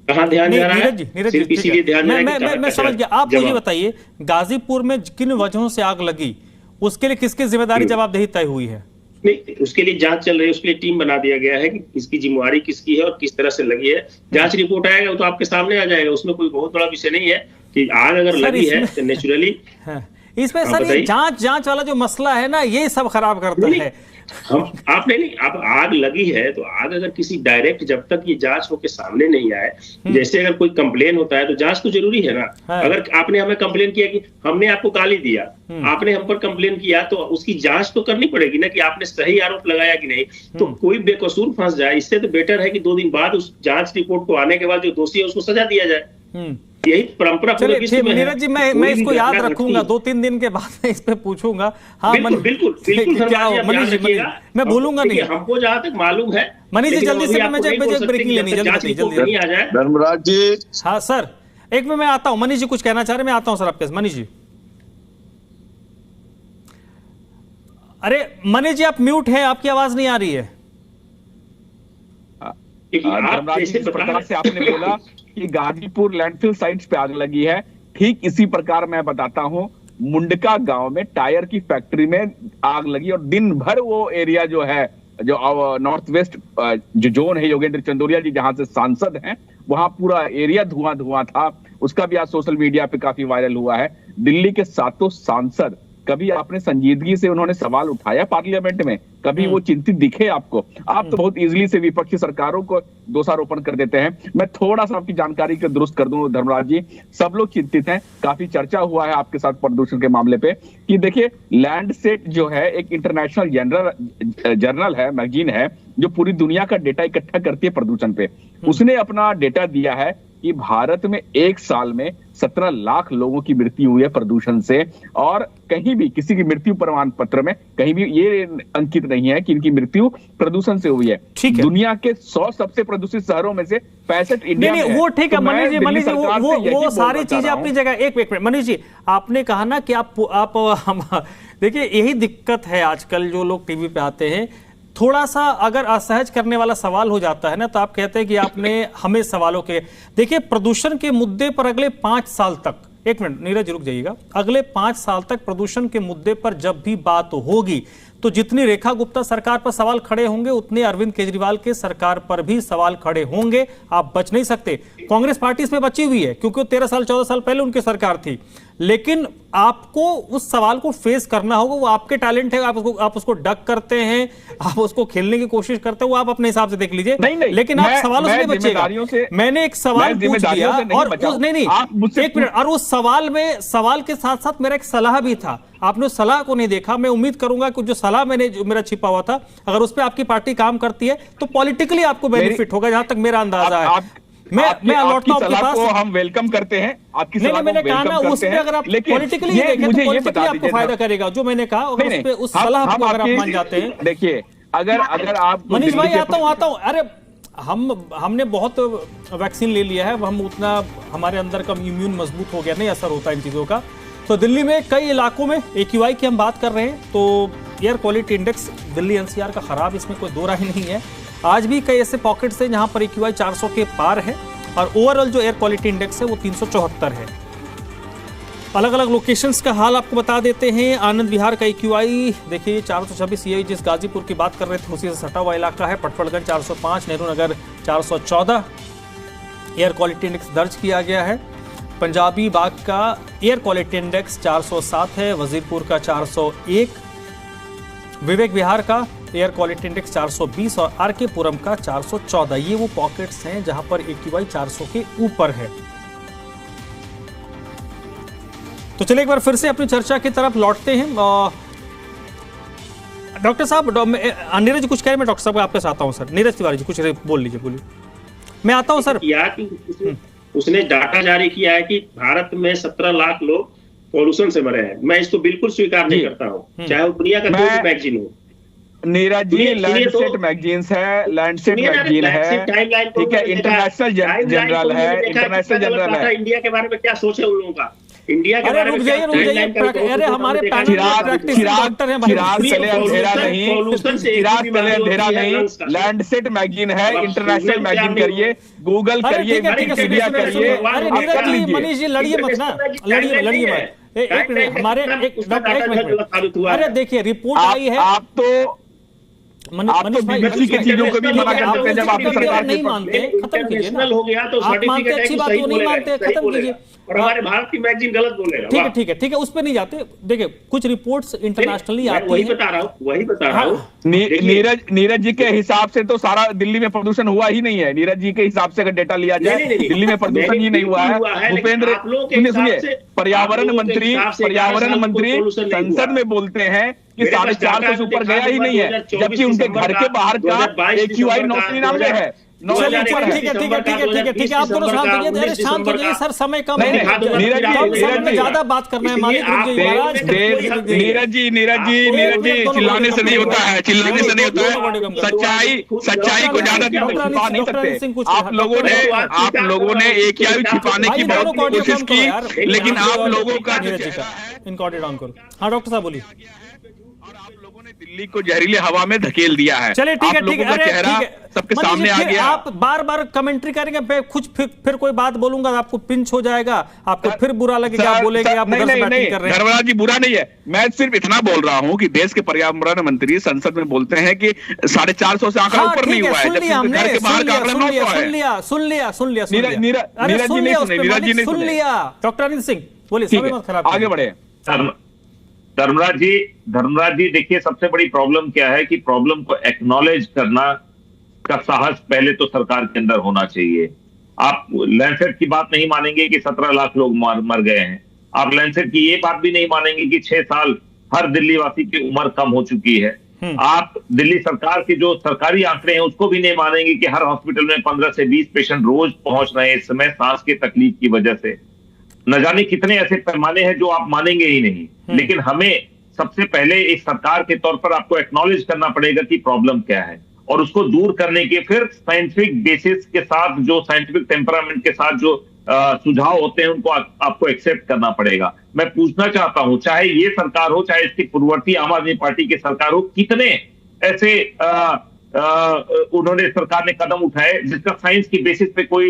कहाँ ध्यान जा रहा है, सिर्फ इसीलिए ध्यान जा रहा है। मैं समझ गया। आप मुझे बताइए, गाजीपुर में किन वजहों से आग लगी, उसके लिए किसकी जिम्मेदारी जवाबदेही तय हुई है? नहीं, उसके लिए जांच चल रही है, उसके लिए टीम बना दिया गया है कि इसकी जिम्मेवारी किसकी है और किस तरह से लगी है। जांच रिपोर्ट आएगा वो तो आपके सामने आ जाएगा, उसमें कोई बहुत बड़ा विषय नहीं है कि आग अगर लगी है तो नेचुरली इसमें सर ये जांच वाला जो मसला है ना, ये सब खराब करता है। आपने नहीं, अब आग लगी है तो आग अगर किसी डायरेक्ट, जब तक ये जांच होके सामने नहीं आए, जैसे अगर कोई कंप्लेन होता है तो जांच तो जरूरी है ना। अगर आपने हमें कंप्लेन किया कि हमने आपको गाली दिया, आपने हम पर कंप्लेन किया, तो उसकी जांच तो करनी पड़ेगी ना कि आपने सही आरोप लगाया कि नहीं। तो कोई बेकसूर फंस जाए, इससे तो बेटर है कि 2 दिन बाद उस जांच रिपोर्ट को आने के बाद जो दोषी है उसको सजा दिया जाए। यही परंपरा पूरे विश्व में है। नीरज जी, मैं इसको याद रखूंगा, 2-3 दिन के बाद मैं इस पे पूछूंगा। हाँ, बिल्कुल मनीष जी, मैं बोलूंगा नहीं। हमको जहां तक मालूम है, मनीष जी जल्दी से, मैं ब्रेकिंग लेनी, जल्दी आ जाए। धर्मराज जी, हाँ सर, एक में मैं आता हूँ। मनीष जी कुछ कहना चाह रहे, मैं आता हूँ सर आपके। मनीष जी, अरे मनीष जी आप म्यूट हैं, आपकी आवाज नहीं आ रही है। धर्मराज जी, जिस प्रकार से आपने बोला कि गाजीपुर लैंडफिल साइट्स पे आग लगी है, ठीक इसी प्रकार मैं बताता हूं, मुंडका गांव में टायर की फैक्ट्री में आग लगी और दिन भर वो एरिया जो है, जो नॉर्थ वेस्ट जो जोन है, योगेंद्र चंदोरिया जी जहां से सांसद हैं, वहां पूरा एरिया धुआं धुआं था। उसका भी आज सोशल मीडिया पे काफी वायरल हुआ है। दिल्ली के 7 सांसद, कभी आपने संजीदगी से उन्होंने सवाल उठाया पार्लियामेंट में? कभी वो चिंतित दिखे आपको? आप तो बहुत इजीली से विपक्षी सरकारों को दोषारोपण कर देते हैं। मैं थोड़ा सा आपकी जानकारी को दुरुस्त कर दूं धर्मराज जी, सब लोग चिंतित हैं। काफी चर्चा हुआ है आपके साथ प्रदूषण के मामले पे कि देखिए, लैंडसेट जो है एक इंटरनेशनल जर्नल है, मैगजीन है, जो पूरी दुनिया का डेटा इकट्ठा करती है प्रदूषण पे। उसने अपना डेटा दिया है कि भारत में एक साल में 17 लाख लोगों की मृत्यु हुई है प्रदूषण से, और कहीं भी किसी की मृत्यु प्रमाण पत्र में कहीं भी ये अंकित नहीं है कि इनकी मृत्यु प्रदूषण से हुई है। ठीक है। दुनिया के 100 सबसे प्रदूषित शहरों में से 65 इंडिया में है। वो ठीक है मनीष जी, वो सारी चीजें अपनी जगह। एक मिनट मनीष जी, आपने कहा ना कि आप देखिए, यही दिक्कत है आजकल, जो लोग टीवी पे आते हैं, थोड़ा सा अगर असहज करने वाला सवाल हो जाता है ना, तो आप कहते हैं कि आपने हमें सवालों के। देखिए, प्रदूषण के मुद्दे पर अगले 5 साल तक, एक मिनट नीरज रुक जाइएगा, अगले 5 साल तक प्रदूषण के मुद्दे पर जब भी बात होगी, तो जितनी रेखा गुप्ता सरकार पर सवाल खड़े होंगे, उतने अरविंद केजरीवाल के सरकार पर भी सवाल खड़े होंगे। आप बच नहीं सकते। कांग्रेस पार्टी इसमें बची हुई है क्योंकि 13 साल 14 साल पहले उनकी सरकार थी, लेकिन आपको उस सवाल को फेस करना होगा। वो आपके टैलेंट है, आप उसको डक करते हैं, आप उसको खेलने की कोशिश करते हैं, वो आप अपने हिसाब से देख लीजिए। नहीं, लेकिन आप सवालों से नहीं बचिएगा। मैंने एक सवाल पूछ दिया और नहीं एक मिनट, और उस सवाल के साथ साथ मेरा एक सलाह भी था। आपने उस सलाह को नहीं देखा। मैं उम्मीद करूंगा कि जो सलाह जो मेरा छिपा हुआ था, अगर उस पर आपकी पार्टी काम करती है तो पॉलिटिकली आपको बेनिफिट होगा, जहां तक मेरा अंदाजा है। मैं लौटता हूं आपके पास। हम वेलकम करते हैं आपकी सलाह को, मैंने कहा ना, उसमें अगर आप पॉलिटिकली देखें तो पॉलिटिकली आपको फायदा करेगा। जो मैंने कहा, उस सलाह को अगर आप मान जाते हैं। देखिए, अगर आप मनीष भाई, आता हूं। अरे हमने बहुत वैक्सीन ले लिया है, हम उतना हमारे अंदर का इम्यून मजबूत हो गया, नहीं असर होता इन चीजों का। तो दिल्ली में कई इलाकों में AQI की हम बात कर रहे हैं, तो air quality index Delhi NCR का खराब, इसमें कोई दो राय नहीं है। आज भी कई ऐसे पॉकेट्स हैं जहां पर AQI 400 के पार है, और ओवरऑल जो एयर क्वालिटी इंडेक्स है वो 374 है। अलग अलग लोकेशंस का हाल आपको बता देते हैं। आनंद विहार का AQI देखिए 426, ये जिस गाजीपुर की बात कर रहे थे उसी से सटा हुआ इलाका है। पटफड़गंज 405, Nehru Nagar 414 air quality index दर्ज किया गया है। पंजाबी बाग का एयर क्वालिटी इंडेक्स 407 है, वजीरपुर का 401, विवेक विहार का एयर क्वालिटी इंडेक्स 420 और RK पुरम का 414। ये वो पॉकेट्स हैं जहां पर AQI 400 के ऊपर है। तो चलिए एक बार फिर से अपनी चर्चा की तरफ लौटते हैं। डॉक्टर साहब, नीरज जी कुछ कह रहे हैं, मैं डॉक्टर साहब आपके साथ आता हूं। सर नीरज तिवारी जी कुछ बोल लीजिए, बोलिए। मैं आता हूं सर। उसने डाटा जारी किया है कि भारत में 17 लाख लोग पॉल्यूशन से मरे हैं। मैं इसको बिल्कुल स्वीकार नहीं करता हूँ, चाहे वो दुनिया का कोई मैगजीन हो। नीरज जी, लैंडसेट मैगजीन्स है, लैंडसेट मैगजीन है, ठीक है, इंटरनेशनल जनरल है, इंटरनेशनल जनरल है। इंडिया के बारे में क्या सोच है उन लोगों का? इंडिया के अरे बारे रुक में जाइए, अरे हमारे पैनल में प्रैक्टिस डॉक्टर हैं भाई। चिराग तले अंधेरा नहीं, चिराग तले अंधेरा नहीं, लैंडसेट मैगजीन है, इंटरनेशनल मैगजीन करिए, गूगल करिए, विकिपीडिया करिए। अरे नीरज जी, मनीष जी लड़िए मत ना, लड़िए मत। एक मिनट, हमारे एक मिनट, अरे देखिए रिपोर्ट आई है। आप तो बीबीसी की चीजों को भी मना करते हैं जब आपकी सरकार नहीं मानते, खत्म कीजिए ना। हो गया तो आप मानते अच्छी बात हो, नहीं मानते खत्म कीजिए। और हमारे भारत की मैगजीन गलत बोलेगा। ठीक है, उस पर नहीं जाते। देखिए कुछ रिपोर्ट्स इंटरनेशनली आती हैं, वही बता रहा हूँ। नीरज जी के हिसाब से तो सारा दिल्ली में प्रदूषण हुआ ही नहीं है। नीरज जी के हिसाब से अगर डेटा लिया जाए, दिल्ली में प्रदूषण ही नहीं हुआ है। भूपेंद्र, सुनिए, पर्यावरण मंत्री संसद में बोलते हैं कि 450 से ऊपर गया ही नहीं है, जबकि उनके घर के बाहर का AQI 993 है। ठीक है, आप दोनों शांत हो जाइए, शांत हो जाइए सर, समय कम है, ज्यादा बात करना है। नीरज जी चिल्लाने से नहीं होता है, सच्चाई को ज्यादा दिन तक छिपा नहीं सकते। आप लोगों ने AQI छिपाने की बहुत कोशिश की, लेकिन आप लोगों का इनका ऑडियो डाउन करो। हाँ डॉक्टर साहब बोलिए। और आप लोगों ने दिल्ली को जहरीले हवा में धकेल दिया है। चलिए ठीक है, चेहरा सबके सामने आ गया। आप बार बार कमेंट्री करेंगे, कुछ फिर कोई बात बोलूंगा आपको पिंच हो जाएगा, आपको फिर बुरा लगेगा, आप बोलेंगे आप गलत बैटिंग कर रहे हैं। धर्मराज जी बुरा नहीं है, मैं सिर्फ इतना बोल रहा हूँ कि देश के पर्यावरण मंत्री संसद में बोलते हैं कि 450 से आंकड़ा ऊपर नहीं हुआ है, सुन लिया। डॉक्टर अनिल सिंह बोलिए, आगे बढ़े। धर्मराज जी देखिए, सबसे बड़ी प्रॉब्लम क्या है कि प्रॉब्लम को एक्नॉलेज करना का साहस पहले तो सरकार के अंदर होना चाहिए। आप लैंडसेट की बात नहीं मानेंगे कि 17 लाख लोग मर गए हैं। आप लैंडसेट की ये बात भी नहीं मानेंगे कि 6 साल हर दिल्ली वासी की उम्र कम हो चुकी है। आप दिल्ली सरकार के जो सरकारी आंकड़े हैं उसको भी नहीं मानेंगे कि हर हॉस्पिटल में 15 से 20 पेशेंट रोज पहुंच रहे हैं इस समय सांस की तकलीफ की वजह से। न जाने कितने ऐसे पैमाने हैं जो आप मानेंगे ही नहीं। लेकिन हमें सबसे पहले एक सरकार के तौर पर आपको एक्नॉलेज करना पड़ेगा कि प्रॉब्लम क्या है, और उसको दूर करने के फिर साइंटिफिक बेसिस के साथ, जो साइंटिफिक टेम्परामेंट के साथ जो सुझाव होते हैं उनको आपको एक्सेप्ट करना पड़ेगा। मैं पूछना चाहता हूं, चाहे ये सरकार हो, चाहे इसकी पूर्ववर्ती आम आदमी पार्टी की सरकार हो, कितने ऐसे उन्होंने सरकार ने कदम उठाए जिसका साइंस की बेसिस पे कोई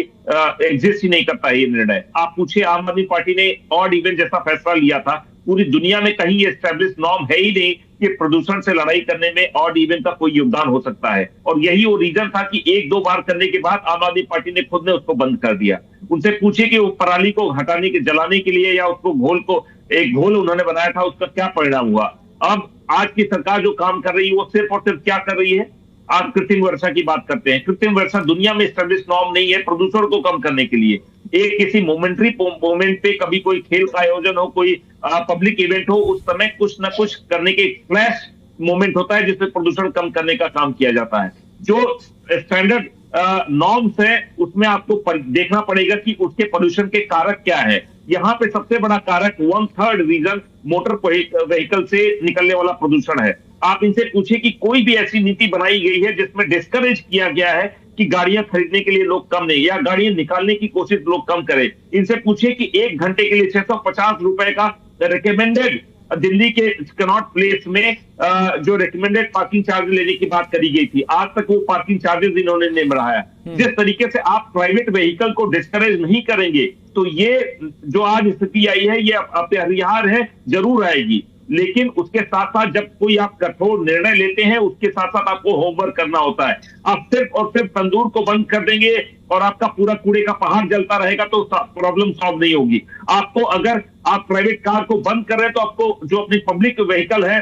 एग्जिस्ट ही नहीं करता है ये निर्णय। आप पूछिए, आम आदमी पार्टी ने ऑड इवन जैसा फैसला लिया था, पूरी दुनिया में कहीं ये एस्टेब्लिश नॉर्म है ही नहीं कि प्रदूषण से लड़ाई करने में ऑड इवन का कोई योगदान हो सकता है। और यही वो रीजन था कि 1-2 बार करने के बाद आम आदमी पार्टी ने खुद ने उसको बंद कर दिया। उनसे पूछिए कि वो पराली को हटाने के, जलाने के लिए या उसको एक घोल उन्होंने बनाया था, उसका क्या परिणाम हुआ। अब आज की सरकार जो काम कर रही है वो सिर्फ और सिर्फ क्या कर रही है, आप कृत्रिम वर्षा की बात करते हैं। कृत्रिम वर्षा दुनिया में एस्टेब्लिश नॉर्म नहीं है प्रदूषण को कम करने के लिए। एक किसी मोमेंटरी मोमेंट पे कभी कोई खेल का आयोजन हो, कोई पब्लिक इवेंट हो, उस समय कुछ ना कुछ करने के फ्लैश मोमेंट होता है जिससे प्रदूषण कम करने का काम किया जाता है। जो स्टैंडर्ड नॉर्म्स है उसमें आपको देखना पड़ेगा कि उसके पोल्यूशन के कारक क्या है। यहाँ पे सबसे बड़ा कारक 1/3 रीजन मोटर व्हीकल से निकलने वाला प्रदूषण है। आप इनसे पूछिए कि कोई भी ऐसी नीति बनाई गई है जिसमें डिस्करेज किया गया है कि गाड़ियां खरीदने के लिए लोग कम नहीं, या गाड़ियां निकालने की कोशिश लोग कम करें। इनसे पूछिए कि 1 घंटे के लिए 650 रुपए का रिकमेंडेड दिल्ली के कनॉट प्लेस में जो रिकमेंडेड पार्किंग चार्ज लेने की बात करी गई थी, आज तक वो पार्किंग चार्जेस इन्होंने नहीं बढ़ाया। जिस तरीके से आप प्राइवेट व्हीकल को डिस्करेज नहीं करेंगे तो ये जो आज स्थिति आई है ये अपरिहार्य है, जरूर आएगी। लेकिन उसके साथ साथ जब कोई आप कठोर निर्णय लेते हैं उसके साथ साथ आपको होमवर्क करना होता है। आप सिर्फ और सिर्फ तंदूर को बंद कर देंगे और आपका पूरा कूड़े का पहाड़ जलता रहेगा तो प्रॉब्लम सॉल्व नहीं होगी। आपको, अगर आप प्राइवेट कार को बंद कर रहे हैं तो आपको जो अपनी पब्लिक व्हीकल है,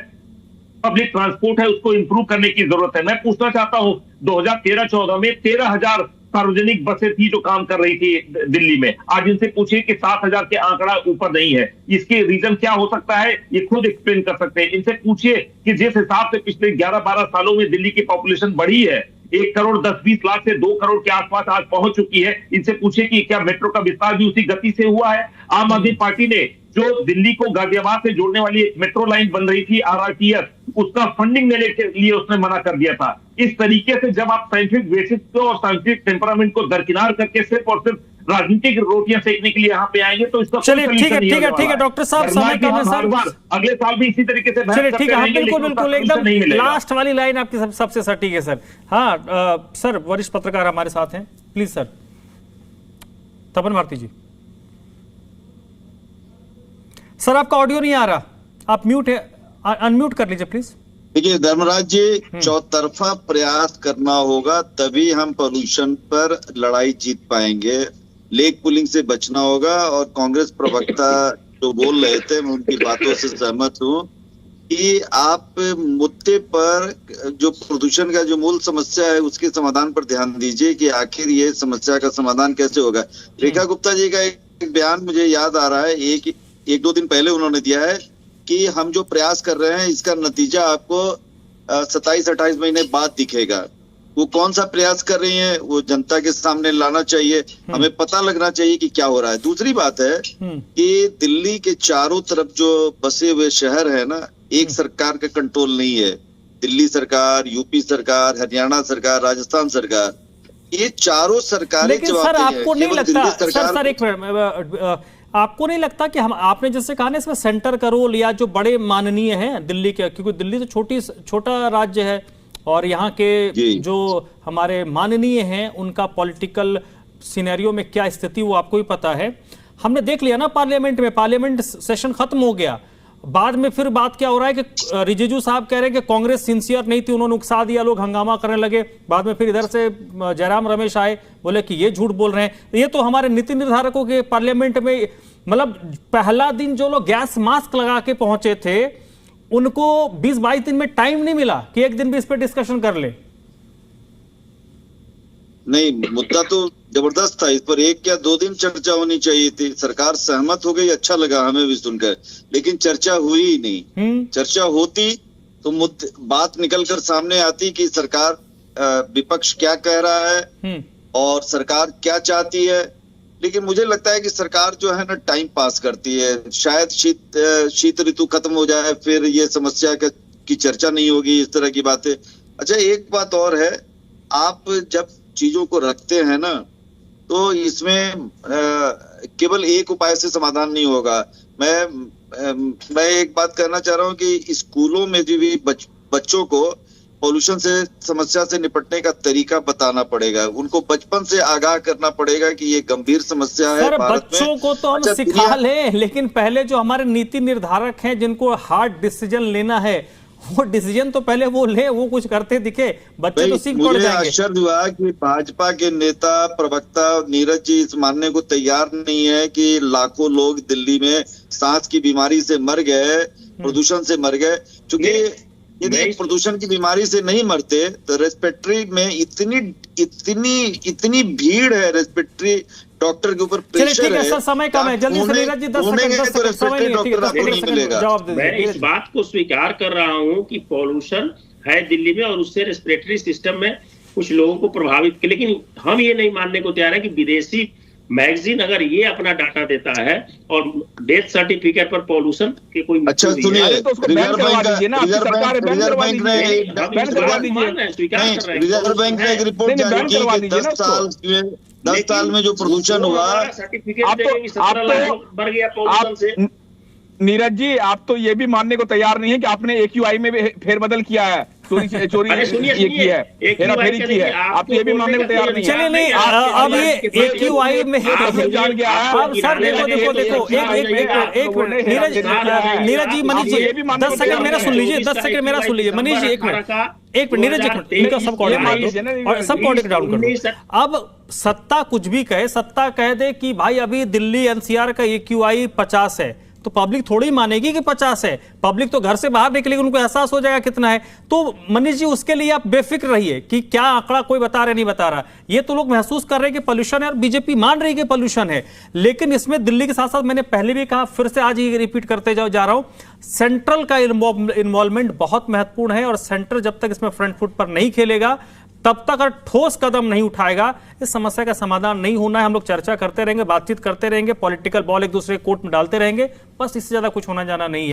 पब्लिक ट्रांसपोर्ट है, उसको इंप्रूव करने की जरूरत है। मैं पूछना चाहता हूं, 2013-14 में 13,000 सार्वजनिक बसें थी जो काम कर रही थी दिल्ली में। आज इनसे पूछिए कि 7,000 के आंकड़ा ऊपर नहीं है। इसके रीजन क्या हो सकता है, ये खुद एक्सप्लेन कर सकते हैं। इनसे पूछिए कि जिस हिसाब से पिछले 11-12 सालों में दिल्ली की पॉपुलेशन बढ़ी है, 1 करोड़ 10-20 लाख से 2 करोड़ के आसपास आज पहुंच चुकी है, इनसे पूछिए कि क्या मेट्रो का विस्तार भी उसी गति से हुआ है। आम आदमी पार्टी ने जो दिल्ली को गाजियाबाद से जोड़ने वाली एक मेट्रो लाइन बन रही थी RRTS, उसका फंडिंग देने के लिए उसने मना कर दिया था। इस तरीके से जब आप साइंटिफिक बेसिस को और साइंटिफिक टेम्परामेंट को दरकिनार करके सिर्फ और सिर्फ राजनीतिक रोटियां सेकने के लिए यहाँ पे आएंगे तो इसका चलिए ठीक है डॉक्टर साहब, समय कम है सर। अगले साल भी इसी तरीके से चलिए ठीक है, हाँ बिल्कुल एकदम लास्ट वाली लाइन आपकी सबसे सटीक है सर। हाँ सर, वरिष्ठ पत्रकार हमारे साथ हैं, please sir. Tapan Bharati ji, sir आपका ऑडियो नहीं आ रहा, आप म्यूट है, अनम्यूट कर लीजिए प्लीज। देखिए धर्मराज जी, चौतरफा प्रयास करना होगा तभी हम पोल्यूशन पर लड़ाई जीत पाएंगे। लेग पुलिंग से बचना होगा। और कांग्रेस प्रवक्ता जो बोल रहे थे, मैं उनकी बातों से सहमत हूँ कि आप मुद्दे पर जो प्रदूषण का जो मूल समस्या है उसके समाधान पर ध्यान दीजिए कि आखिर ये समस्या का समाधान कैसे होगा। रेखा गुप्ता जी का एक बयान मुझे याद आ रहा है, एक दो दिन पहले उन्होंने दिया है कि हम जो प्रयास कर रहे हैं इसका नतीजा आपको 27-28 महीने बाद दिखेगा। वो कौन सा प्रयास कर रही हैं वो जनता के सामने लाना चाहिए, हमें पता लगना चाहिए कि क्या हो रहा है। दूसरी बात है कि दिल्ली के चारों तरफ जो बसे हुए शहर है ना, एक सरकार का कंट्रोल नहीं है। दिल्ली सरकार, यूपी सरकार, हरियाणा सरकार, राजस्थान सरकार, ये चारों सरकारें जवाबदेह हैं। केवल दिल्ली सरकार आपको नहीं लगता कि हम, आपने जैसे कहा ना इसमें सेंटर का रोल या जो बड़े माननीय हैं दिल्ली के, क्योंकि दिल्ली तो छोटा राज्य है और यहाँ के जो हमारे माननीय हैं उनका पॉलिटिकल सिनेरियो में क्या स्थिति वो आपको भी पता है। हमने देख लिया ना पार्लियामेंट में, पार्लियामेंट सेशन खत्म हो गया, बाद में फिर बात क्या हो रहा है कि रिजिजू साहब कह रहे हैं कि कांग्रेस सिंसियर नहीं थी, उन्होंने उकसा दिया, लोग हंगामा करने लगे। बाद में फिर इधर से जयराम रमेश आए, बोले कि ये झूठ बोल रहे हैं। ये तो हमारे नीति निर्धारकों के पार्लियामेंट में, मतलब पहला दिन जो लोग गैस मास्क लगा के पहुंचे थे उनको 20-22 दिन में टाइम नहीं मिला कि एक दिन भी इस पर डिस्कशन कर ले। नहीं, मुद्दा तो जबरदस्त था, इस पर 1 या 2 दिन चर्चा होनी चाहिए थी। सरकार सहमत हो गई, अच्छा लगा हमें भी सुनकर, लेकिन चर्चा हुई ही नहीं। चर्चा होती तो बात निकलकर सामने आती कि सरकार, विपक्ष क्या कह रहा है और सरकार क्या चाहती है। लेकिन मुझे लगता है कि सरकार जो है ना टाइम पास करती है। शायद शीत ऋतु खत्म हो जाए, फिर ये समस्या की चर्चा नहीं होगी, इस तरह की बातें। अच्छा, एक बात और है, आप जब चीजों को रखते हैं ना तो इसमें केवल एक उपाय से समाधान नहीं होगा। मैं एक बात कहना चाह रहा हूँ कि स्कूलों में जो भी बच्चों को पॉल्यूशन से समस्या से निपटने का तरीका बताना पड़ेगा, उनको बचपन से आगाह करना पड़ेगा कि ये गंभीर समस्या है। सर, बच्चों को तो हम सिखा लें, लेकिन पहले जो हमारे नीति निर्धारक हैं जिनको हार्ड डिसीजन लेना है, वो डिसीजन तो पहले वो ले, वो कुछ करते दिखे, बच्चे तो सीख पड़ जाएंगे। आश्चर्य हुआ कि भाजपा के नेता प्रवक्ता नीरज जी इस मानने को तैयार नहीं है कि लाखों लोग दिल्ली में सांस की बीमारी से मर गए, प्रदूषण से मर गए। क्योंकि यदि प्रदूषण की बीमारी से नहीं मरते तो रेस्पिरेटरी में इतनी भीड़ है, रेस्पिरेटरी डॉक्टर के ऊपर प्रेशर है। समय कम है, जल्दी से नीरज जी 10 सेकंड समय नहीं मिलेगा। मैं इस बात को स्वीकार कर रहा हूं कि पॉल्यूशन है दिल्ली में और उससे रेस्पिरेटरी सिस्टम में कुछ लोगों को प्रभावित किया, लेकिन हम ये नहीं मानने को तैयार है कि विदेशी मैगजीन अगर ये अपना डाटा देता है और डेथ सर्टिफिकेट पर पॉल्यूशन के कोई, अच्छा सुनिए, रिजर्व बैंक ने एक रिपोर्ट जारी की कि 10 साल में जो प्रदूषण हुआ, नीरज जी आप तो ये भी मानने को तैयार नहीं है कि आपने AQI में भी फेरबदल किया है, चोरी ये की है, हेराफेरी की है, आप तो ये भी मानने को तैयार नहीं है। चलिए नहीं, अब ये AQI में जान गया है। अब सर देखो एक मिनट, नीरज जी, मनीष जी 10 सेकंड मेरा सुन लीजिए, 10 सेकंड मेरा सुन लीजिए। मनीष जी एक मिनट, नीरज जी एक मिनट, इनका सब कोऑर्डिनेट और सब कोऑर्डिनेट डाउन कर दो। अब सत्ता कुछ भी कहे, सत्ता कह दे कि भाई अभी दिल्ली NCR का AQI 50 है, तो पब्लिक थोड़ी मानेगी कि 50 है। पब्लिक तो घर से बाहर निकलेगी, उनको एहसास हो जाएगा कितना है। तो मनीष जी उसके लिए आप बेफिक्र रहिए कि क्या आंकड़ा कोई बता रहे नहीं बता रहा, ये तो लोग महसूस कर रहे हैं कि पोल्यूशन है और बीजेपी मान रही है कि पोल्यूशन है। लेकिन इसमें दिल्ली के साथ साथ मैंने पहले भी कहा, फिर से आज ही रिपीट करते जा रहा हूं, सेंट्रल का इन्वॉल्वमेंट बहुत महत्वपूर्ण है और सेंटर जब तक इसमें फ्रंट फुट पर नहीं खेलेगा तब तक अगर ठोस कदम नहीं उठाएगा इस समस्या का समाधान नहीं होना है। हम लोग चर्चा करते रहेंगे, बातचीत करते रहेंगे, पॉलिटिकल बॉल एक दूसरे कोर्ट में डालते रहेंगे, बस इससे ज्यादा कुछ होना जाना नहीं है।